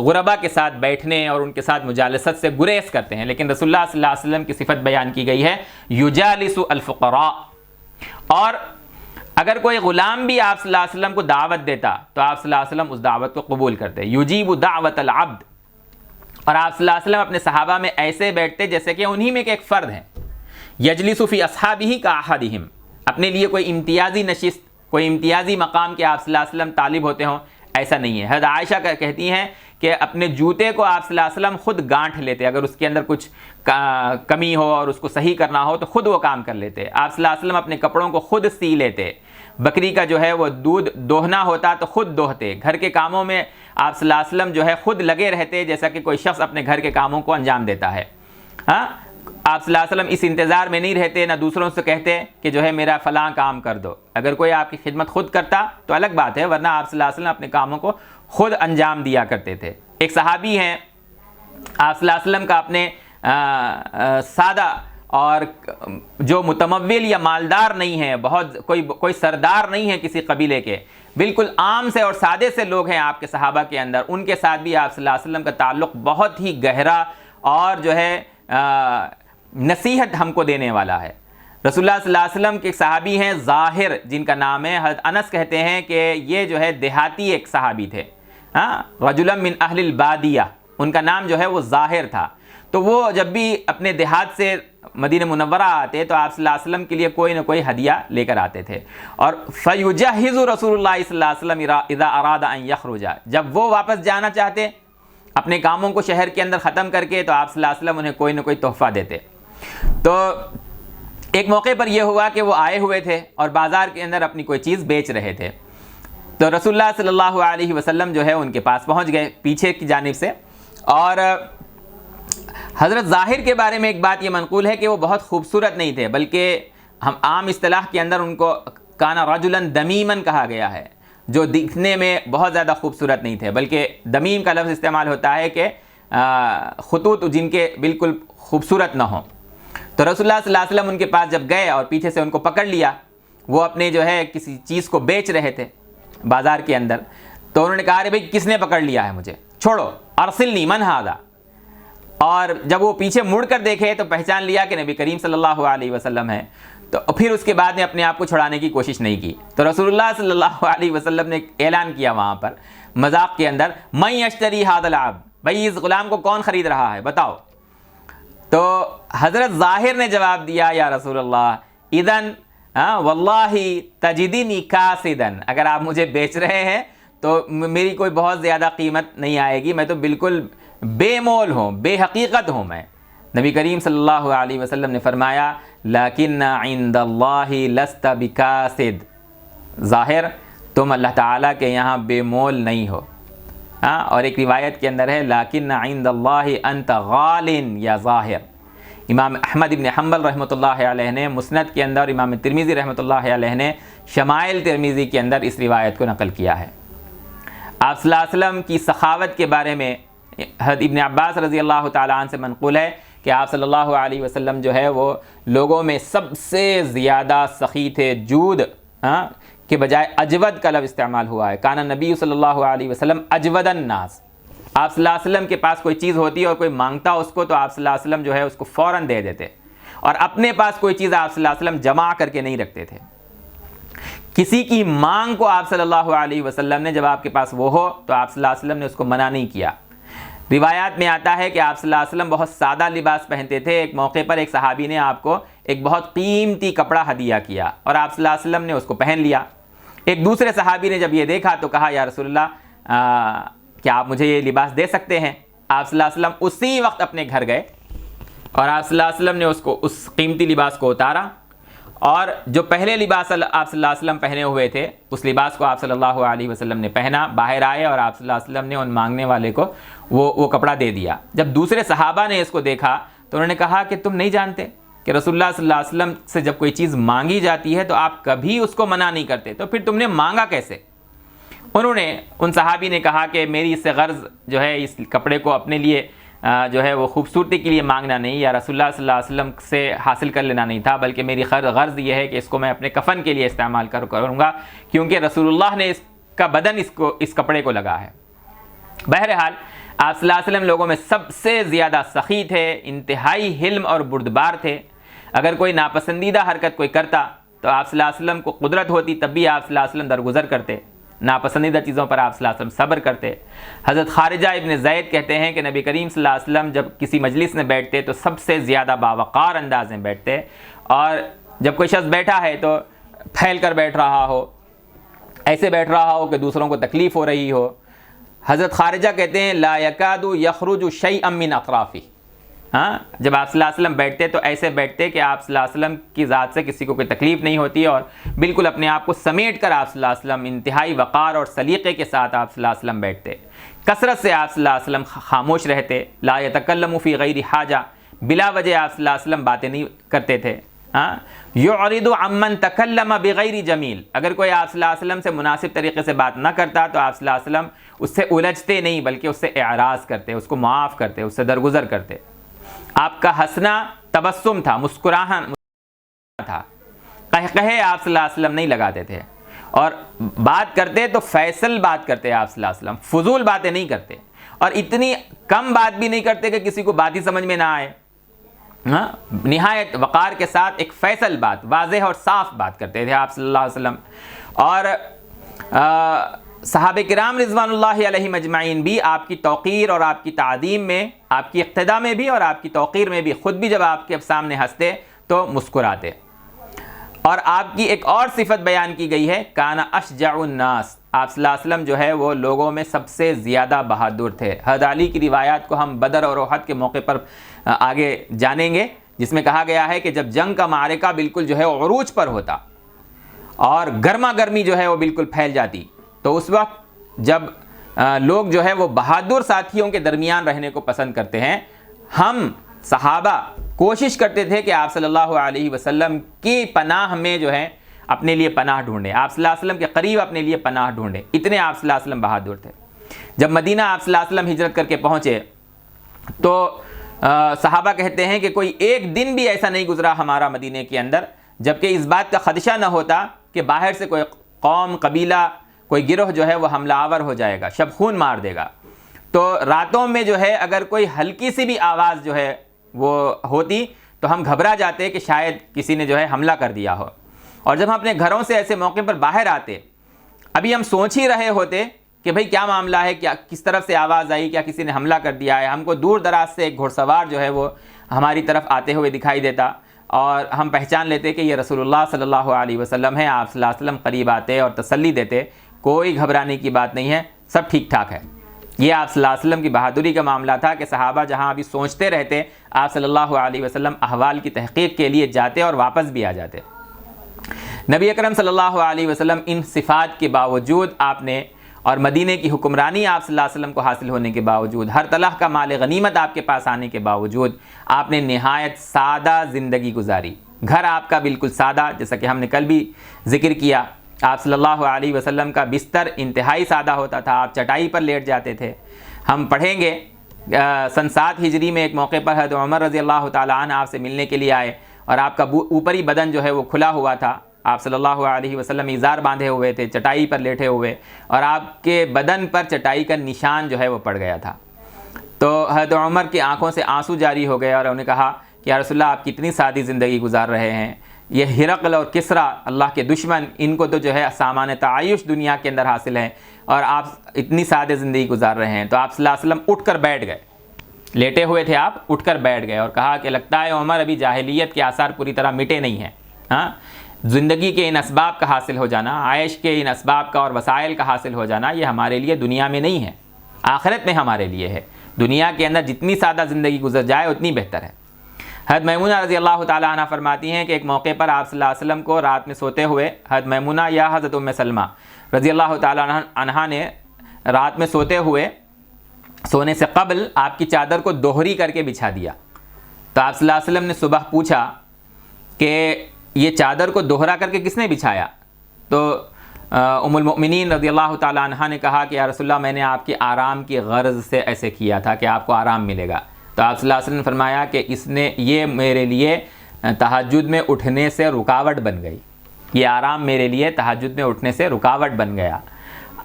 غربا کے ساتھ بیٹھنے اور ان کے ساتھ مجالست سے گریز کرتے ہیں، لیکن رسول اللہ صلی اللہ علیہ وسلم کی صفت بیان کی گئی ہے یجالس الفقراء. اور اگر کوئی غلام بھی آپ صلی اللہ علیہ وسلم کو دعوت دیتا تو آپ صلی اللہ علیہ وسلم اس دعوت کو قبول کرتے. یجیب دعوت العبد، اور آپ صلی اللہ علیہ وسلم اپنے صحابہ میں ایسے بیٹھتے جیسے کہ انہی میں ایک فرد ہیں. یجلس فی اصحابہ کاحدہم، اپنے لیے کوئی امتیازی نشست، کوئی امتیازی مقام کے آپ صلی اللہ علیہ وسلم طالب ہوتے ہوں، ایسا نہیں ہے. حضرت عائشہ کہتی ہیں کہ اپنے جوتے کو آپ صلی اللہ علیہ وسلم خود گانٹھ لیتے، اگر اس کے اندر کچھ کمی ہو اور اس کو صحیح کرنا ہو تو خود وہ کام کر لیتے. آپ صلی اللہ علیہ وسلم اپنے کپڑوں کو خود سی لیتے، بکری کا جو ہے وہ دودھ دوہنا ہوتا تو خود دوہتے. گھر کے کاموں میں آپ صلی اللہ علیہ وسلم جو ہے خود لگے رہتے، جیسا کہ کوئی شخص اپنے گھر کے کاموں کو انجام دیتا ہے. آپ صلی اللہ علیہ وسلم اس انتظار میں نہیں رہتے، نہ دوسروں سے کہتے کہ جو ہے میرا فلاں کام کر دو. اگر کوئی آپ کی خدمت خود کرتا تو الگ بات ہے، ورنہ آپ صلی اللہ علیہ وسلم اپنے کاموں کو خود انجام دیا کرتے تھے. ایک صحابی ہیں آپ صلی اللہ علیہ وسلم کا اپنے سادہ اور جو متمول یا مالدار نہیں ہیں، بہت کوئی سردار نہیں ہے کسی قبیلے کے، بالکل عام سے اور سادے سے لوگ ہیں آپ کے صحابہ کے اندر، ان کے ساتھ بھی آپ صلی اللہ علیہ وسلم کا تعلق بہت ہی گہرا اور جو ہے نصیحت ہم کو دینے والا ہے. رسول اللہ صلی اللہ علیہ وسلم کے صحابی ہیں ظاہر، جن کا نام ہے، حضرت انس کہتے ہیں کہ یہ جو ہے دیہاتی ایک صحابی تھے، رجلا من اہل البادیہ، ان کا نام جو ہے وہ ظاہر تھا. تو وہ جب بھی اپنے دیہات سے مدینہ منورہ آتے تو آپ صلی اللہ علیہ وسلم کے لیے کوئی نہ کوئی ہدیہ لے کر آتے تھے. اور فَيُجَهِّزُ رسول اللہ صلی اللہ علیہ وسلم اذا اراد ان یخرج، جب وہ واپس جانا چاہتے اپنے کاموں کو شہر کے اندر ختم کر کے، تو آپ صلی اللہ علیہ وسلم انہیں کوئی نہ کوئی تحفہ دیتے. تو ایک موقع پر یہ ہوا کہ وہ آئے ہوئے تھے اور بازار کے اندر اپنی کوئی چیز بیچ رہے تھے. تو رسول اللہ صلی اللہ علیہ وسلم جو ہے ان کے پاس پہنچ گئے پیچھے کی جانب سے. اور حضرت ظاہر کے بارے میں ایک بات یہ منقول ہے کہ وہ بہت خوبصورت نہیں تھے، بلکہ ہم عام اصطلاح کے اندر ان کو کانا رجلاً دمیماً کہا گیا ہے، جو دکھنے میں بہت زیادہ خوبصورت نہیں تھے، بلکہ دمیم کا لفظ استعمال ہوتا ہے کہ خطوط جن کے بالکل خوبصورت نہ ہوں. تو رسول اللہ صلی اللہ علیہ وسلم ان کے پاس جب گئے اور پیچھے سے ان کو پکڑ لیا، وہ اپنے جو ہے کسی چیز کو بیچ رہے تھے بازار کے اندر. تو انہوں نے کہا ارے بھائی کس نے پکڑ لیا ہے مجھے، چھوڑو، ارسلنی من ھذا. اور جب وہ پیچھے مڑ کر دیکھے تو پہچان لیا کہ نبی کریم صلی اللہ علیہ وسلم ہے. تو پھر اس کے بعد نے اپنے آپ کو چھڑانے کی کوشش نہیں کی. تو رسول اللہ صلی اللہ علیہ وسلم نے اعلان کیا وہاں پر مذاق کے اندر، من یشتری ھذا العبد، بھائی اس غلام کو کون خرید رہا ہے بتاؤ. تو حضرت ظاہر نے جواب دیا، یا رسول اللہ اذن واللہ تجدنی کاسدا، اگر آپ مجھے بیچ رہے ہیں تو میری کوئی بہت زیادہ قیمت نہیں آئے گی، میں تو بالکل بے مول ہوں، بے حقیقت ہوں میں. نبی کریم صلی اللہ علیہ وسلم نے فرمایا لیکن عند اللہ لست بکاسد، ظاہر تم اللہ تعالیٰ کے یہاں بے مول نہیں ہو. اور ایک روایت کے اندر ہے لیکن عند اللہ انت غال یا ظاہر. امام احمد ابن حنبل رحمۃ اللہ علیہ نے مسند کے اندر، امام ترمذی رحمۃ اللہ علیہ نے شمائل ترمذی کے اندر اس روایت کو نقل کیا ہے. آپ صلی اللہ علیہ وسلم کی سخاوت کے بارے میں حضرت ابن عباس رضی اللہ تعالیٰ عنہ سے منقول ہے کہ آپ صلی اللہ علیہ وسلم جو ہے وہ لوگوں میں سب سے زیادہ سخی تھے. جود کے بجائے اجود کا لفظ استعمال ہوا ہے. کان نبی صلی اللہ علیہ وسلم اجود الناس. آپ صلی اللہ علیہ وسلم کے پاس کوئی چیز ہوتی اور کوئی مانگتا اس کو تو آپ صلی اللہ علیہ وسلم جو ہے اس کو فوراً دے دیتے، اور اپنے پاس کوئی چیز آپ صلی اللہ علیہ وسلم جمع کر کے نہیں رکھتے تھے. کسی کی مانگ کو آپ صلی اللہ علیہ وسلم نے جب آپ کے پاس وہ ہو تو آپ صلی اللہ علیہ وسلم نے اس کو منع نہیں کیا. روایات میں آتا ہے کہ آپ صلی اللہ علیہ وسلم بہت سادہ لباس پہنتے تھے. ایک موقع پر ایک صحابی نے آپ کو ایک بہت قیمتی کپڑا ہدیہ کیا اور آپ صلی اللہ علیہ وسلم نے اس کو پہن لیا. ایک دوسرے صحابی نے جب یہ دیکھا تو کہا یا رسول اللہ کیا آپ مجھے یہ لباس دے سکتے ہیں؟ آپ صلی اللہ علیہ وسلم اسی وقت اپنے گھر گئے اور آپ صلی اللہ علیہ وسلم نے اس قیمتی لباس کو اتارا، اور جو پہلے لباس آپ صلی اللہ علیہ وسلم پہنے ہوئے تھے اس لباس کو آپ صلی اللہ علیہ وسلم نے پہنا، باہر آئے اور آپ صلی اللہ علیہ وسلم نے ان مانگنے والے کو وہ کپڑا دے دیا. جب دوسرے صحابہ نے اس کو دیکھا تو انہوں نے کہا کہ تم نہیں جانتے کہ رسول اللہ صلی اللہ علیہ وسلم سے جب کوئی چیز مانگی جاتی ہے تو آپ کبھی اس کو منع نہیں کرتے، تو پھر تم نے مانگا کیسے؟ ان صحابی نے کہا کہ میری اس سے غرض جو ہے اس کپڑے کو اپنے لیے جو ہے وہ خوبصورتی کے لیے مانگنا نہیں یا رسول اللہ صلی اللہ علیہ وسلم سے حاصل کر لینا نہیں تھا، بلکہ میری غرض یہ ہے کہ اس کو میں اپنے کفن کے لیے استعمال کروں گا، کیونکہ رسول اللہ نے اس کا بدن اس کپڑے کو لگا ہے. بہرحال آپ صلی اللہ علیہ وسلم لوگوں میں سب سے زیادہ سخی تھے، انتہائی حلم اور بردبار تھے. اگر کوئی ناپسندیدہ حرکت کوئی کرتا تو آپ صلی اللہ علیہ وسلم کو قدرت ہوتی تب بھی آپ صلی اللہ علیہ وسلم درگزر کرتے، ناپسندیدہ چیزوں پر آپ صلی اللہ علیہ وسلم صبر کرتے. حضرت خارجہ ابن زید کہتے ہیں کہ نبی کریم صلی اللہ علیہ وسلم جب کسی مجلس میں بیٹھتے تو سب سے زیادہ باوقار انداز میں بیٹھتے، اور جب کوئی شخص بیٹھا ہے تو پھیل کر بیٹھ رہا ہو، ایسے بیٹھ رہا ہو کہ دوسروں کو تکلیف ہو رہی ہو. حضرت خارجہ کہتے ہیں لا یکاد یخرج شیئا من اطرافی. جب آپ صلی اللہ علیہ وسلم بیٹھتے تو ایسے بیٹھتے کہ آپ صلی اللہ علیہ وسلم کی ذات سے کسی کو کوئی تکلیف نہیں ہوتی، اور بالکل اپنے آپ کو سمیٹ کر آپ صلی اللہ علیہ وسلم انتہائی وقار اور سلیقے کے ساتھ آپ صلی اللہ علیہ وسلم بیٹھتے. کثرت سے آپ صلی اللہ علیہ وسلم خاموش رہتے، لا یتکلم فی غیر حاجہ، بلا وجہ آپ صلی اللہ علیہ وسلم باتیں نہیں کرتے تھے. یعرض عمن تکلم بغیر جمیل، اگر کوئی آپ صلی اللہ علیہ وسلم سے مناسب طریقے سے بات نہ کرتا تو آپ صلی اللہ علیہ وسلم اس سے الجھتے نہیں بلکہ اس سے اعراض کرتے، اس کو معاف کرتے، اس سے درگزر کرتے. آپ کا ہنسنا تبسم تھا، مسکراہن تھا، قہقہے آپ صلی اللہ علیہ وسلم نہیں لگاتے تھے، اور بات کرتے تو فیصل بات کرتے آپ صلی اللہ علیہ وسلم، فضول باتیں نہیں کرتے، اور اتنی کم بات بھی نہیں کرتے کہ کسی کو بات ہی سمجھ میں نہ آئے. نہایت وقار کے ساتھ ایک فیصل بات، واضح اور صاف بات کرتے تھے آپ صلی اللہ علیہ وسلم. اور صحابہ کرام رضوان اللہ علیہم اجمعین بھی آپ کی توقیر اور آپ کی تعظیم میں، آپ کی اقتداء میں بھی اور آپ کی توقیر میں بھی خود بھی جب آپ کے سامنے ہنستے تو مسکراتے۔ اور آپ کی ایک اور صفت بیان کی گئی ہے، کانا اشجع الناس، آپ صلی اللہ علیہ وسلم جو ہے وہ لوگوں میں سب سے زیادہ بہادر تھے۔ حضرت علی کی روایات کو ہم بدر اور احد کے موقع پر آگے جانیں گے، جس میں کہا گیا ہے کہ جب جنگ کا معرکہ بالکل جو ہے عروج پر ہوتا اور گرما گرمی جو ہے وہ بالکل پھیل جاتی، تو اس وقت جب لوگ جو ہے وہ بہادر ساتھیوں کے درمیان رہنے کو پسند کرتے ہیں، ہم صحابہ کوشش کرتے تھے کہ آپ صلی اللہ علیہ وسلم کی پناہ میں جو ہے اپنے لیے پناہ ڈھونڈیں، آپ صلی اللہ علیہ وسلم کے قریب اپنے لیے پناہ ڈھونڈیں، اتنے آپ صلی اللہ علیہ وسلم بہادر تھے۔ جب مدینہ آپ صلی اللہ علیہ وسلم ہجرت کر کے پہنچے تو صحابہ کہتے ہیں کہ کوئی ایک دن بھی ایسا نہیں گزرا ہمارا مدینے کے اندر جبکہ اس بات کا خدشہ نہ ہوتا کہ باہر سے کوئی قوم، قبیلہ، کوئی گروہ جو ہے وہ حملہ آور ہو جائے گا، شب خون مار دے گا۔ تو راتوں میں جو ہے اگر کوئی ہلکی سی بھی آواز جو ہے وہ ہوتی تو ہم گھبرا جاتے کہ شاید کسی نے جو ہے حملہ کر دیا ہو۔ اور جب ہم اپنے گھروں سے ایسے موقع پر باہر آتے، ابھی ہم سوچ ہی رہے ہوتے کہ بھئی کیا معاملہ ہے، کیا کس طرف سے آواز آئی، کیا کسی نے حملہ کر دیا ہے، ہم کو دور دراز سے ایک گھڑ سوار جو ہے وہ ہماری طرف آتے ہوئے دکھائی دیتا اور ہم پہچان لیتے کہ یہ رسول اللہ صلی اللہ علیہ وسلم ہے۔ آپ صلی اللہ علیہ وسلم قریب آتے اور تسلی دیتے، کوئی گھبرانے کی بات نہیں ہے، سب ٹھیک ٹھاک ہے۔ یہ آپ صلی اللہ علیہ وسلم کی بہادری کا معاملہ تھا کہ صحابہ جہاں ابھی سوچتے رہتے، آپ صلی اللہ علیہ وسلم احوال کی تحقیق کے لیے جاتے اور واپس بھی آ جاتے۔ نبی اکرم صلی اللہ علیہ وسلم ان صفات کے باوجود آپ نے، اور مدینے کی حکمرانی آپ صلی اللہ علیہ وسلم کو حاصل ہونے کے باوجود، ہر طرح کا مال غنیمت آپ کے پاس آنے کے باوجود، آپ نے نہایت سادہ زندگی گزاری۔ گھر آپ کا بالکل سادہ، جیسا کہ ہم نے کل بھی ذکر کیا، آپ صلی اللہ علیہ وسلم کا بستر انتہائی سادہ ہوتا تھا، آپ چٹائی پر لیٹ جاتے تھے۔ ہم پڑھیں گے سن 7 ہجری میں ایک موقع پر حضرت عمر رضی اللہ تعالیٰ عنہ آپ سے ملنے کے لیے آئے اور آپ کا اوپری بدن جو ہے وہ کھلا ہوا تھا، آپ صلی اللہ علیہ وسلم ازار باندھے ہوئے تھے، چٹائی پر لیٹے ہوئے، اور آپ کے بدن پر چٹائی کا نشان جو ہے وہ پڑ گیا تھا۔ تو حضرت عمر کی آنکھوں سے آنسو جاری ہو گئے اور انہوں نے کہا کہ یا رسول اللہ آپ کتنی سادی زندگی گزار رہے ہیں، یہ ہرقل اور کسریٰ اللہ کے دشمن، ان کو تو جو ہے سامان تعایش دنیا کے اندر حاصل ہے اور آپ اتنی سادے زندگی گزار رہے ہیں۔ تو آپ صلی اللہ علیہ وسلم اٹھ کر بیٹھ گئے، لیٹے ہوئے تھے آپ، اٹھ کر بیٹھ گئے اور کہا کہ لگتا ہے عمر ابھی جاہلیت کے آثار پوری طرح مٹے نہیں ہیں۔ ہاں، زندگی کے ان اسباب کا حاصل ہو جانا، عائش کے ان اسباب کا اور وسائل کا حاصل ہو جانا، یہ ہمارے لیے دنیا میں نہیں ہے، آخرت میں ہمارے لیے ہے۔ دنیا کے اندر جتنی سادہ زندگی گزر جائے اتنی بہتر ہے۔ حضرت میمونہ رضی اللہ تعالیٰ عنہ فرماتی ہیں کہ ایک موقع پر آپ صلی اللہ علیہ وسلم کو رات میں سوتے ہوئے، حضرت میمونہ یا حضرت ام سلمہ رضی اللہ تعالیٰ عنہ نے رات میں سوتے ہوئے، سونے سے قبل آپ کی چادر کو دوہری کر کے بچھا دیا۔ تو آپ صلی اللہ علیہ وسلم نے صبح پوچھا کہ یہ چادر کو دوہرا کر کے کس نے بچھایا؟ تو ام المؤمنین رضی اللہ تعالیٰ عنہ نے کہا کہ یا رسول اللہ میں نے آپ کے آرام کی غرض سے ایسے کیا تھا کہ آپ کو آرام ملے گا۔ تو آپ صلی اللہ علیہ وسلم نے فرمایا کہ یہ میرے لیے تہجد میں اٹھنے سے رکاوٹ بن گئی، یہ آرام میرے لیے تہجد میں اٹھنے سے رکاوٹ بن گیا۔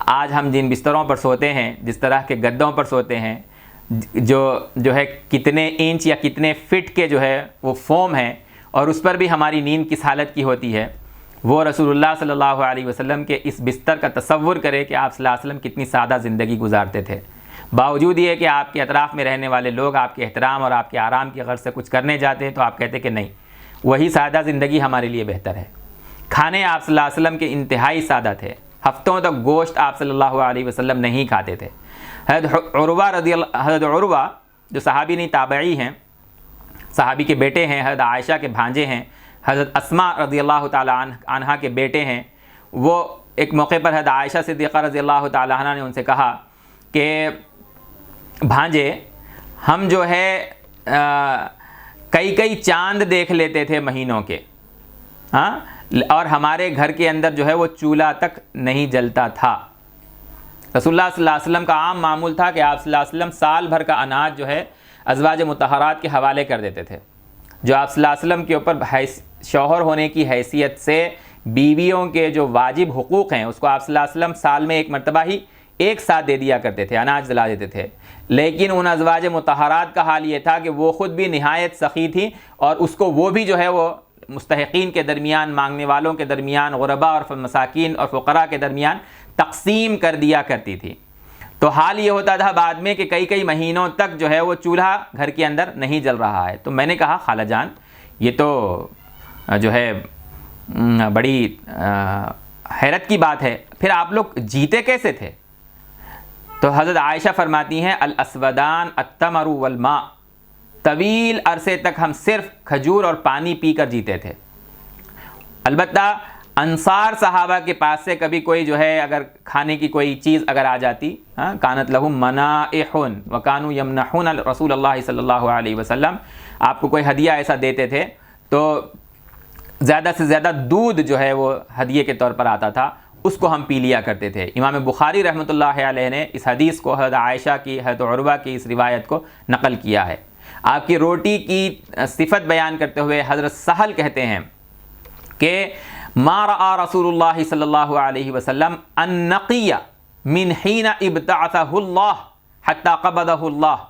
آج ہم جن بستروں پر سوتے ہیں، جس طرح کے گدوں پر سوتے ہیں، جو ہے کتنے انچ یا کتنے فٹ کے جو ہے وہ فوم ہیں، اور اس پر بھی ہماری نیند کس حالت کی ہوتی ہے، وہ رسول اللہ صلی اللہ علیہ وسلم کے اس بستر کا تصور کرے کہ آپ صلی اللہ علیہ وسلم کتنی سادہ زندگی گزارتے تھے۔ باوجود یہ کہ آپ کے اطراف میں رہنے والے لوگ آپ کے احترام اور آپ کے آرام کی غرض سے کچھ کرنے جاتے ہیں تو آپ کہتے کہ نہیں، وہی سادہ زندگی ہمارے لیے بہتر ہے۔ کھانے آپ صلی اللہ علیہ وسلم کے انتہائی سادہ تھے، ہفتوں تک گوشت آپ صلی اللہ علیہ وسلم نہیں کھاتے تھے۔ حضرت عروہ جو صحابی نہیں تابعی ہیں، صحابی کے بیٹے ہیں، حضرت عائشہ کے بھانجے ہیں، حضرت اسماء رضی اللہ تعالیٰ عنہا کے بیٹے ہیں، وہ ایک موقع پر حضرت عائشہ صدیقہ رضی اللہ تعالیٰ عنہ نے ان سے کہا کہ بھانجے، ہم جو ہے کئی چاند دیکھ لیتے تھے مہینوں کے، ہاں، اور ہمارے گھر کے اندر جو ہے وہ چولہا تک نہیں جلتا تھا۔ رسول اللہ صلی اللہ علیہ وسلم کا عام معمول تھا کہ آپ صلی اللہ علیہ وسلم سال بھر کا اناج جو ہے ازواج مطہرات کے حوالے کر دیتے تھے، جو آپ صلی اللہ علیہ وسلم کے اوپر شوہر ہونے کی حیثیت سے بیویوں کے جو واجب حقوق ہیں اس کو آپ صلی اللہ علیہ وسلم سال میں ایک مرتبہ ہی ایک ساتھ دے دیا کرتے تھے، اناج دلا دیتے تھے۔ لیکن ان ازواج مطہرات کا حال یہ تھا کہ وہ خود بھی نہایت سخی تھیں اور اس کو وہ بھی جو ہے وہ مستحقین کے درمیان، مانگنے والوں کے درمیان، غرباء اور مساکین اور فقراء کے درمیان تقسیم کر دیا کرتی تھی۔ تو حال یہ ہوتا تھا بعد میں کہ کئی کئی مہینوں تک جو ہے وہ چولہا گھر کے اندر نہیں جل رہا ہے۔ تو میں نے کہا خالہ جان یہ تو جو ہے بڑی حیرت کی بات ہے، پھر آپ لوگ جیتے کیسے تھے؟ تو حضرت عائشہ فرماتی ہیں الاسودان التمر والماء، طویل عرصے تک ہم صرف کھجور اور پانی پی کر جیتے تھے۔ البتہ انصار صحابہ کے پاس سے کبھی کوئی جو ہے اگر کھانے کی کوئی چیز اگر آ جاتی، کانت لہم منائح وکانوا یمنحون رسول اللہ صلی اللہ علیہ وسلم، آپ کو کوئی ہدیہ ایسا دیتے تھے تو زیادہ سے زیادہ دودھ جو ہے وہ ہدیے کے طور پر آتا تھا، اس کو ہم پی لیا کرتے تھے۔ امام بخاری رحمۃ اللہ علیہ نے اس حدیث کو حضرت عائشہ کی، حضرت عروہ کی اس روایت کو نقل کیا ہے۔ آپ کی روٹی کی صفت بیان کرتے ہوئے حضرت سہل کہتے ہیں کہ ما رأى رسول اللہ صلی اللہ علیہ وسلم النقی من حین ابتعثہ اللہ حتی قبضہ اللہ۔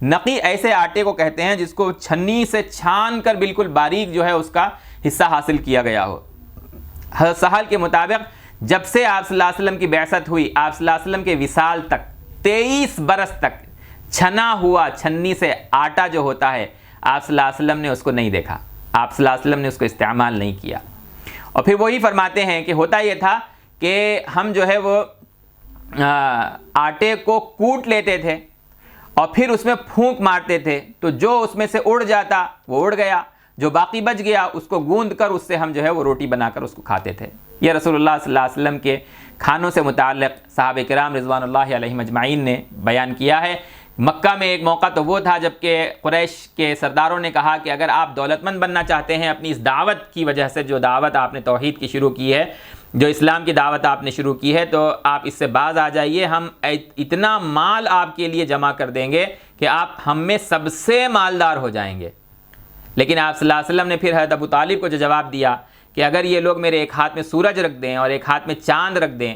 نقی ایسے آٹے کو کہتے ہیں جس کو چھنی سے چھان کر بالکل باریک جو ہے اس کا حصہ حاصل کیا گیا ہو۔ حضرت سہل کے مطابق جب سے آپ صلی اللہ علیہ وسلم کی بعثت ہوئی، آپ صلی اللہ علیہ وسلم کے وصال تک 23 برس تک چھنا ہوا چھنی سے آٹا جو ہوتا ہے آپ صلی اللہ علیہ وسلم نے اس کو نہیں دیکھا، آپ صلی اللہ علیہ وسلم نے اس کو استعمال نہیں کیا۔ اور پھر وہی فرماتے ہیں کہ ہوتا یہ تھا کہ ہم جو ہے وہ آٹے کو کوٹ لیتے تھے اور پھر اس میں پھونک مارتے تھے، تو جو اس میں سے اڑ جاتا وہ اڑ گیا، جو باقی بچ گیا اس کو گوندھ کر اس سے ہم جو ہے وہ روٹی بنا کر اس کو کھاتے تھے۔ یہ رسول اللہ صلی اللہ علیہ وسلم کے کھانوں سے متعلق صحابہ کرام رضوان اللہ علیہم اجمعین نے بیان کیا ہے۔ مکہ میں ایک موقع تو وہ تھا جب کہ قریش کے سرداروں نے کہا کہ اگر آپ دولت مند بننا چاہتے ہیں اپنی اس دعوت کی وجہ سے، جو دعوت آپ نے توحید کی شروع کی ہے، جو اسلام کی دعوت آپ نے شروع کی ہے، تو آپ اس سے باز آ جائیے، ہم اتنا مال آپ کے لیے جمع کر دیں گے کہ آپ ہم میں سب سے مالدار ہو جائیں گے۔ لیکن آپ صلی اللہ علیہ وسلم نے پھر حضرت ابو طالب کو جو جواب دیا کہ اگر یہ لوگ میرے ایک ہاتھ میں سورج رکھ دیں اور ایک ہاتھ میں چاند رکھ دیں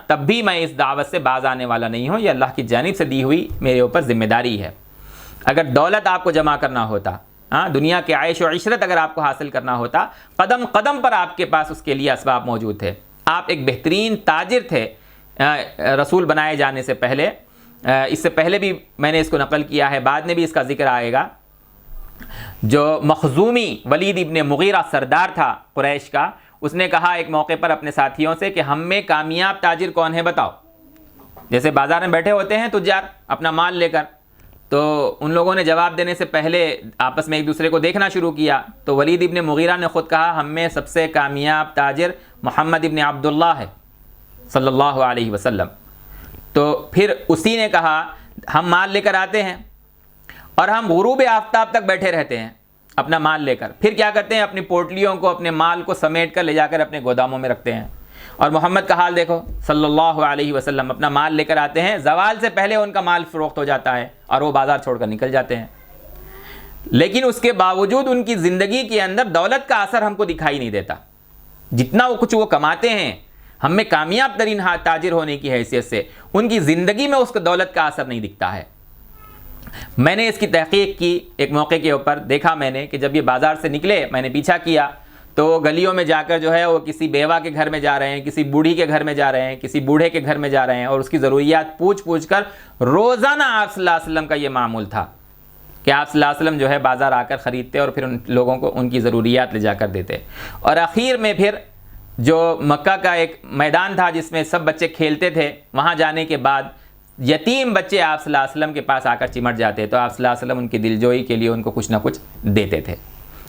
تب بھی میں اس دعوت سے باز آنے والا نہیں ہوں، یہ اللہ کی جانب سے دی ہوئی میرے اوپر ذمہ داری ہے۔ اگر دولت آپ کو جمع کرنا ہوتا، دنیا کے عیش و عشرت اگر آپ کو حاصل کرنا ہوتا، قدم قدم پر آپ کے پاس اس کے لیے اسباب موجود تھے۔ آپ ایک بہترین تاجر تھے رسول بنائے جانے سے پہلے، اس سے پہلے بھی میں نے اس کو نقل کیا ہے، بعد میں بھی اس کا ذکر آئے گا۔ جو مخزومی ولید ابن مغیرہ سردار تھا قریش کا، اس نے کہا ایک موقع پر اپنے ساتھیوں سے کہ ہم میں کامیاب تاجر کون ہے بتاؤ۔ جیسے بازار میں بیٹھے ہوتے ہیں تجار اپنا مال لے کر، تو ان لوگوں نے جواب دینے سے پہلے آپس میں ایک دوسرے کو دیکھنا شروع کیا، تو ولید ابن مغیرہ نے خود کہا ہم میں سب سے کامیاب تاجر محمد ابن عبداللہ ہے صلی اللہ علیہ وسلم۔ تو پھر اسی نے کہا ہم مال لے کر آتے ہیں اور ہم غروب آفتاب تک بیٹھے رہتے ہیں اپنا مال لے کر، پھر کیا کرتے ہیں اپنی پوٹلیوں کو، اپنے مال کو سمیٹ کر لے جا کر اپنے گوداموں میں رکھتے ہیں۔ اور محمد کا حال دیکھو صلی اللہ علیہ وسلم، اپنا مال لے کر آتے ہیں، زوال سے پہلے ان کا مال فروخت ہو جاتا ہے اور وہ بازار چھوڑ کر نکل جاتے ہیں۔ لیکن اس کے باوجود ان کی زندگی کے اندر دولت کا اثر ہم کو دکھائی نہیں دیتا۔ جتنا وہ کچھ وہ کماتے ہیں، ہم میں کامیاب ترین تاجر ہونے کی حیثیت سے، ان کی زندگی میں اس کو دولت کا اثر نہیں دکھتا ہے۔ میں نے اس کی تحقیق کی، ایک موقع کے اوپر دیکھا میں نے کہ جب یہ بازار سے نکلے، میں نے پیچھا کیا تو گلیوں میں جا کر جو ہے وہ کسی بیوہ کے گھر میں جا رہے ہیں، کسی بوڑھی کے گھر میں جا رہے ہیں، کسی بوڑھے کے گھر میں جا رہے ہیں، اور اس کی ضروریات پوچھ پوچھ کر روزانہ آپ صلی اللہ علیہ وسلم کا یہ معمول تھا کہ آپ صلی اللہ علیہ وسلم جو ہے بازار آ کر خریدتے اور پھر ان لوگوں کو ان کی ضروریات لے جا کر دیتے۔ اور آخر میں پھر جو مکہ کا ایک میدان تھا جس میں سب بچے کھیلتے تھے، وہاں جانے کے بعد یتیم بچے آپ صلی اللہ علیہ وسلم کے پاس آ کر چمٹ جاتے، تو آپ صلی اللہ علیہ وسلم ان کی دلجوئی کے لیے ان کو کچھ نہ کچھ دیتے تھے۔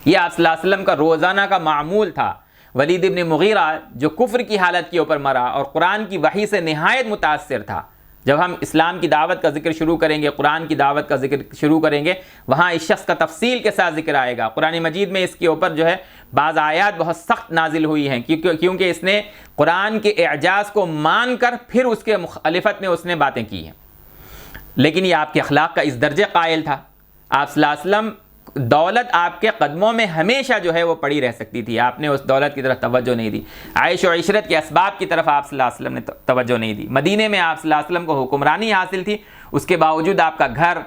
یہ آپ صلی اللہ علیہ وسلم کا روزانہ کا معمول تھا۔ ولید ابن مغیرہ جو کفر کی حالت کے اوپر مرا اور قرآن کی وحی سے نہایت متاثر تھا، جب ہم اسلام کی دعوت کا ذکر شروع کریں گے، قرآن کی دعوت کا ذکر شروع کریں گے، وہاں اس شخص کا تفصیل کے ساتھ ذکر آئے گا۔ قرآن مجید میں اس کے اوپر جو ہے بعض آیات بہت سخت نازل ہوئی ہیں، کیونکہ اس نے قرآن کے اعجاز کو مان کر پھر اس کے مخالفت میں اس نے باتیں کی ہیں۔ لیکن یہ آپ کے اخلاق کا اس درجے قائل تھا، آپ صلی اللہ علیہ وسلم دولت آپ کے قدموں میں ہمیشہ جو ہے وہ پڑی رہ سکتی تھی، آپ نے اس دولت کی طرف توجہ نہیں دی، عیش و عشرت کے اسباب کی طرف آپ صلی اللہ علیہ وسلم نے توجہ نہیں دی۔ مدینے میں آپ صلی اللہ علیہ وسلم کو حکمرانی حاصل تھی، اس کے باوجود آپ کا گھر،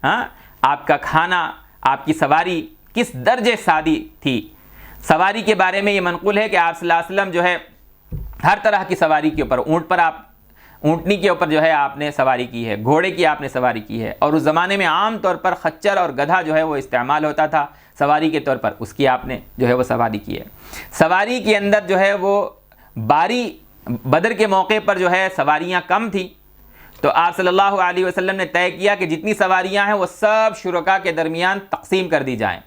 آپ کا کھانا، آپ کی سواری کس درجے سادی تھی۔ سواری کے بارے میں یہ منقول ہے کہ آپ صلی اللہ علیہ وسلم جو ہے ہر طرح کی سواری کے اوپر، اونٹنی کے اوپر جو ہے آپ نے سواری کی ہے، گھوڑے کی آپ نے سواری کی ہے، اور اس زمانے میں عام طور پر خچر اور گدھا جو ہے وہ استعمال ہوتا تھا سواری کے طور پر، اس کی آپ نے جو ہے وہ سواری کی ہے۔ سواری کے اندر جو ہے وہ بدر کے موقع پر جو ہے سواریاں کم تھیں، تو آپ صلی اللہ علیہ وسلم نے طے کیا کہ جتنی سواریاں ہیں وہ سب شرکاء کے درمیان تقسیم کر دی جائیں۔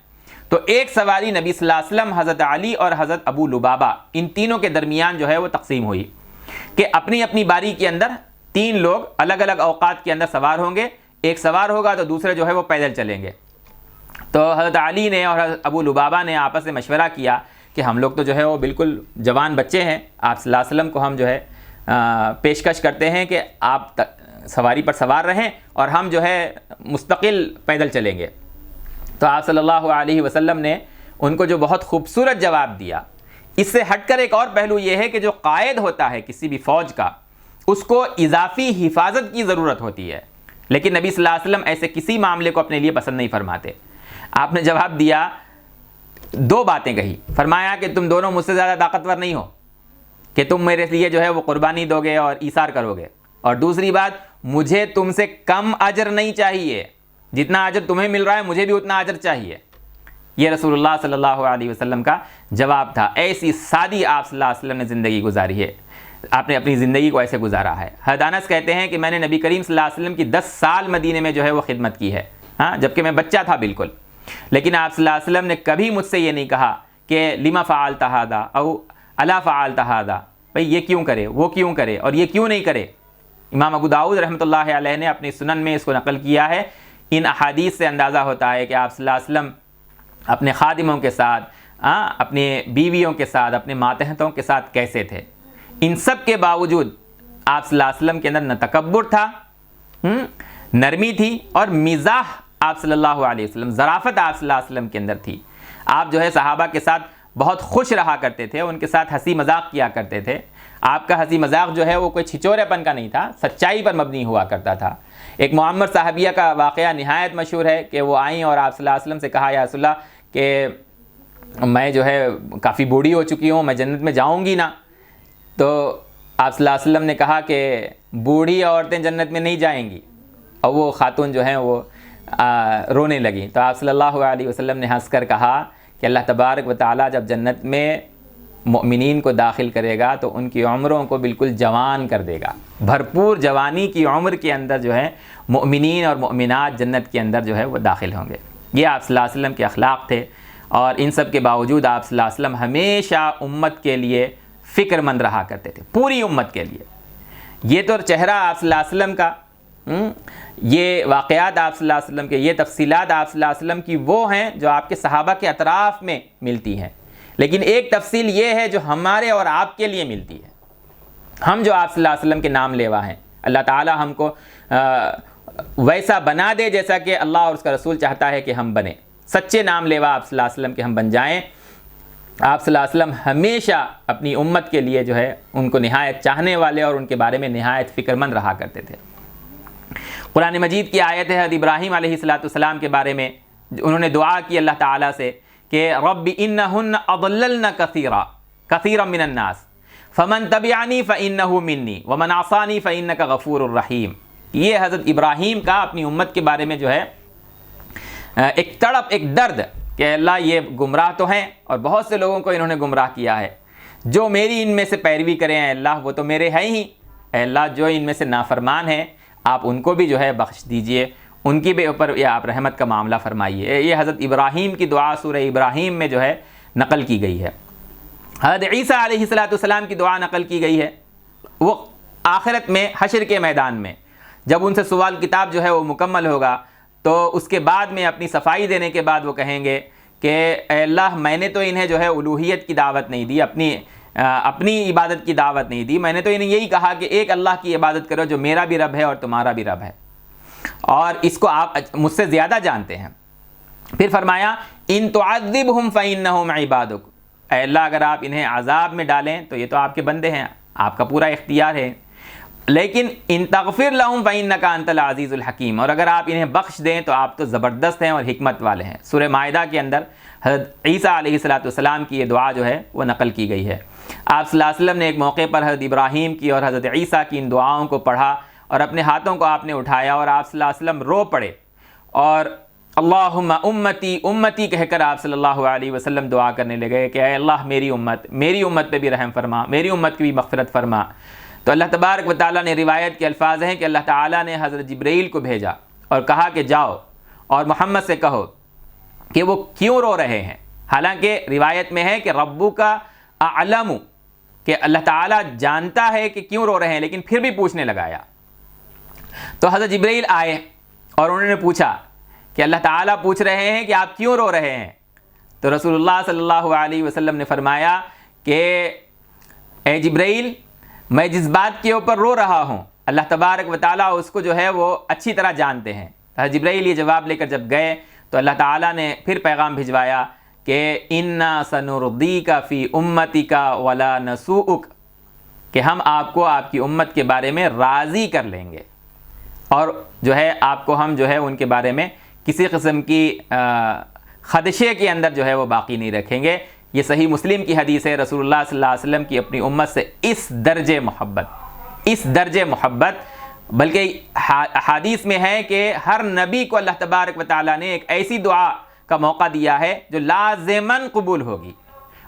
تو ایک سواری نبی صلی اللہ علیہ وسلم، حضرت علی اور حضرت ابو لبابہ، ان تینوں کے درمیان جو ہے وہ تقسیم ہوئی کہ اپنی اپنی باری کے اندر 3 لوگ الگ الگ اوقات کے اندر سوار ہوں گے، ایک سوار ہوگا تو دوسرے جو ہے وہ پیدل چلیں گے۔ تو حضرت علی نے اور حضرت ابو لبابہ نے آپس میں مشورہ کیا کہ ہم لوگ تو جو ہے وہ بالکل جوان بچے ہیں، آپ صلی اللہ علیہ وسلم کو ہم جو ہے پیشکش کرتے ہیں کہ آپ سواری پر سوار رہیں اور ہم جو ہے مستقل پیدل چلیں گے۔ تو آپ صلی اللہ علیہ وسلم نے ان کو جو بہت خوبصورت جواب دیا۔ اس سے ہٹ کر ایک اور پہلو یہ ہے کہ جو قائد ہوتا ہے کسی بھی فوج کا، اس کو اضافی حفاظت کی ضرورت ہوتی ہے، لیکن نبی صلی اللہ علیہ وسلم ایسے کسی معاملے کو اپنے لیے پسند نہیں فرماتے۔ آپ نے جواب دیا، 2 باتیں کہی، فرمایا کہ تم دونوں مجھ سے زیادہ طاقتور نہیں ہو کہ تم میرے لیے جو ہے وہ قربانی دو گے اور ایثار کرو گے، اور دوسری بات، مجھے تم سے کم اجر نہیں چاہیے، جتنا اجر تمہیں مل رہا ہے مجھے بھی اتنا اجر چاہیے۔ یہ رسول اللہ صلی اللہ علیہ وسلم کا جواب تھا۔ ایسی سادی آپ صلی اللہ علیہ وسلم نے زندگی گزاری ہے، آپ نے اپنی زندگی کو ایسے گزارا ہے۔ حضرت انس کہتے ہیں کہ میں نے نبی کریم صلی اللہ علیہ وسلم کی 10 سال مدینے میں جو ہے وہ خدمت کی ہے، جبکہ میں بچہ تھا بالکل، لیکن آپ صلی اللہ علیہ وسلم نے کبھی مجھ سے یہ نہیں کہا کہ لما فعلت ھذا او الا فعلت ھذا، بھئی یہ کیوں کرے، وہ کیوں کرے، اور یہ کیوں نہیں کرے۔ امام ابو داؤد رحمۃ اللہ علیہ نے اپنی سنن میں اس کو نقل کیا ہے۔ ان احادیث سے اندازہ ہوتا ہے کہ آپ صلی اللہ علیہ وسلم اپنے خادموں کے ساتھ، اپنے بیویوں کے ساتھ، اپنے ماتحتوں کے ساتھ کیسے تھے۔ ان سب کے باوجود آپ صلی اللہ علیہ وسلم کے اندر نہ تکبر تھا، نرمی تھی، اور مزاح آپ صلی اللہ علیہ وسلم، ظرافت آپ صلی اللہ علیہ وسلم کے اندر تھی۔ آپ جو ہے صحابہ کے ساتھ بہت خوش رہا کرتے تھے، ان کے ساتھ ہنسی مذاق کیا کرتے تھے۔ آپ کا ہنسی مذاق جو ہے وہ کوئی چھچورے پن کا نہیں تھا، سچائی پر مبنی ہوا کرتا تھا۔ ایک معمر صحابیہ کا واقعہ نہایت مشہور ہے کہ وہ آئیں اور آپ صلی اللہ علیہ وسلم سے کہا، یا رسول اللہ کہ میں جو ہے کافی بوڑھی ہو چکی ہوں، میں جنت میں جاؤں گی نا۔ تو آپ صلی اللہ علیہ وسلم نے کہا کہ بوڑھی عورتیں جنت میں نہیں جائیں گی، اور وہ خاتون جو ہیں وہ رونے لگیں۔ تو آپ صلی اللہ علیہ وسلم نے ہنس کر کہا کہ اللہ تبارک و تعالیٰ جب جنت میں مؤمنین کو داخل کرے گا تو ان کی عمروں کو بالکل جوان کر دے گا، بھرپور جوانی کی عمر کے اندر جو ہے مؤمنین اور مؤمنات جنت کے اندر جو ہے وہ داخل ہوں گے۔ یہ آپ صلی اللہ علیہ وسلم کے اخلاق تھے، اور ان سب کے باوجود آپ صلی اللہ علیہ وسلم ہمیشہ امت کے لیے فکر مند رہا کرتے تھے، پوری امت کے لیے۔ یہ تو چہرہ آپ صلی اللہ علیہ وسلم کا، یہ واقعات آپ صلی اللہ علیہ وسلم کے، یہ تفصیلات آپ صلی اللہ علیہ وسلم کی وہ ہیں جو آپ کے صحابہ کے اطراف میں ملتی ہیں، لیکن ایک تفصیل یہ ہے جو ہمارے اور آپ کے لیے ملتی ہے۔ ہم جو آپ صلی اللہ علیہ وسلم کے نام لیوا ہیں، اللہ تعالی ہم کو ویسا بنا دے جیسا کہ اللہ اور اس کا رسول چاہتا ہے کہ ہم بنیں، سچے نام لیوا آپ صلی اللہ علیہ وسلم کے ہم بن جائیں۔ آپ صلی اللہ علیہ وسلم ہمیشہ اپنی امت کے لیے جو ہے ان کو نہایت چاہنے والے اور ان کے بارے میں نہایت فکر مند رہا کرتے تھے۔ قرآن مجید کی آیت ہے حضرت ابراہیم علیہ السلام کے بارے میں، انہوں نے دعا کی اللہ تعالیٰ سے کہ رب انہن اضللن کثیرا من الناس فمن تبعنی فانہ منی ومن عصانی فانک غفور الرحیم۔ یہ حضرت ابراہیم کا اپنی امت کے بارے میں جو ہے ایک تڑپ، ایک درد کہ اللہ یہ گمراہ تو ہیں اور بہت سے لوگوں کو انہوں نے گمراہ کیا ہے، جو میری ان میں سے پیروی کریں اے اللہ وہ تو میرے ہیں ہی، اے اللہ جو ان میں سے نافرمان ہیں آپ ان کو بھی جو ہے بخش دیجئے، ان کی بھی اوپر یہ آپ رحمت کا معاملہ فرمائیے۔ یہ حضرت ابراہیم کی دعا سورہ ابراہیم میں جو ہے نقل کی گئی ہے۔ حضرت عیسیٰ علیہ السلام کی دعا نقل کی گئی ہے، وہ آخرت میں حشر کے میدان میں جب ان سے سوال کتاب جو ہے وہ مکمل ہوگا تو اس کے بعد میں اپنی صفائی دینے کے بعد وہ کہیں گے کہ اے اللہ میں نے تو انہیں جو ہے الوہیت کی دعوت نہیں دی، اپنی عبادت کی دعوت نہیں دی، میں نے تو انہیں یہی کہا کہ ایک اللہ کی عبادت کرو جو میرا بھی رب ہے اور تمہارا بھی رب ہے، اور اس کو آپ مجھ سے زیادہ جانتے ہیں۔ پھر فرمایا ان تعذبہم فانہم عبادک، اے اللہ اگر آپ انہیں عذاب میں ڈالیں تو یہ تو آپ کے بندے ہیں، آپ کا پورا اختیار ہے، لیکن ان تغفر لہم فانک انت العزیز الحکیم، اور اگر آپ انہیں بخش دیں تو آپ تو زبردست ہیں اور حکمت والے ہیں۔ سورہ مائدہ کے اندر حضرت عیسیٰ علیہ السلام کی یہ دعا جو ہے وہ نقل کی گئی ہے۔ آپ صلی اللہ علیہ وسلم نے ایک موقع پر حضرت ابراہیم کی اور حضرت عیسیٰ کی ان دعاؤں کو پڑھا اور اپنے ہاتھوں کو آپ نے اٹھایا اور آپ صلی اللہ علیہ وسلم رو پڑے اور اللہم امتی امتی کہہ کر آپ صلی اللہ علیہ وسلم دعا کرنے لگے کہ اے اللہ میری امت پہ بھی رحم فرما، میری امت کی بھی مغفرت فرما۔ تو اللہ تبارک و تعالیٰ نے، روایت کے الفاظ ہیں کہ اللہ تعالیٰ نے حضرت جبرائیل کو بھیجا اور کہا کہ جاؤ اور محمد سے کہو کہ وہ کیوں رو رہے ہیں۔ حالانکہ روایت میں ہے کہ ربک اعلم، کہ اللہ تعالیٰ جانتا ہے کہ کیوں رو رہے ہیں، لیکن پھر بھی پوچھنے لگایا۔ تو حضرت جبرائیل آئے اور انہوں نے پوچھا کہ اللہ تعالیٰ پوچھ رہے ہیں کہ آپ کیوں رو رہے ہیں۔ تو رسول اللہ صلی اللہ علیہ وسلم نے فرمایا کہ اے جبرائیل، میں جس بات کے اوپر رو رہا ہوں اللہ تبارک و تعالیٰ اس کو جو ہے وہ اچھی طرح جانتے ہیں۔ حضرت جبرائیل یہ جواب لے کر جب گئے تو اللہ تعالیٰ نے پھر پیغام بھجوایا کہ انا سنرضیک فی امتک ولا نسوءک، کہ ہم آپ کو آپ کی امت کے بارے میں راضی کر لیں گے اور جو ہے آپ کو ہم جو ہے ان کے بارے میں کسی قسم کی خدشے کے اندر جو ہے وہ باقی نہیں رکھیں گے۔ یہ صحیح مسلم کی حدیث ہے۔ رسول اللہ صلی اللہ علیہ وسلم کی اپنی امت سے اس درجے محبت، بلکہ حدیث میں ہے کہ ہر نبی کو اللہ تبارک و تعالیٰ نے ایک ایسی دعا کا موقع دیا ہے جو لازماً قبول ہوگی،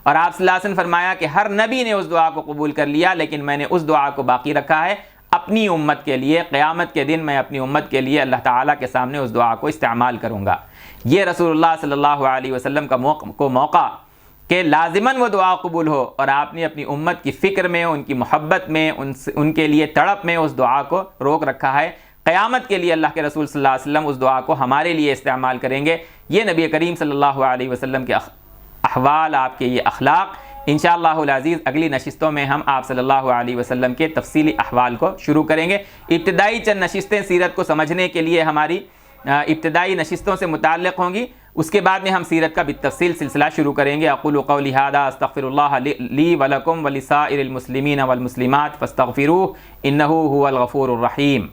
اور آپ صلی اللہ علیہ وسلم فرمایا کہ ہر نبی نے اس دعا کو قبول کر لیا، لیکن میں نے اس دعا کو باقی رکھا ہے اپنی امت کے لیے۔ قیامت کے دن میں اپنی امت کے لیے اللہ تعالیٰ کے سامنے اس دعا کو استعمال کروں گا۔ یہ رسول اللہ صلی اللہ علیہ وسلم کا موقع کہ لازماً وہ دعا قبول ہو، اور آپ نے اپنی امت کی فکر میں، ان کی محبت میں، ان کے لیے تڑپ میں اس دعا کو روک رکھا ہے۔ قیامت کے لیے اللہ کے رسول صلی اللہ علیہ وسلم اس دعا کو ہمارے لیے استعمال کریں گے۔ یہ نبی کریم صلی اللہ علیہ وسلم کے احوال، آپ کے یہ اخلاق، انشاءاللہ العزیز اگلی نشستوں میں ہم آپ صلی اللہ علیہ وسلم کے تفصیلی احوال کو شروع کریں گے۔ ابتدائی چند نشستیں سیرت کو سمجھنے کے لیے ہماری ابتدائی نشستوں سے متعلق ہوں گی، اس کے بعد میں ہم سیرت کا بالتفصیل سلسلہ شروع کریں گے۔ اقول قولی ھذا استغفر اللہ لی ولکم ولسائر المسلمین والمسلمات فاستغفروہ انہ ھو الغفور الرحیم۔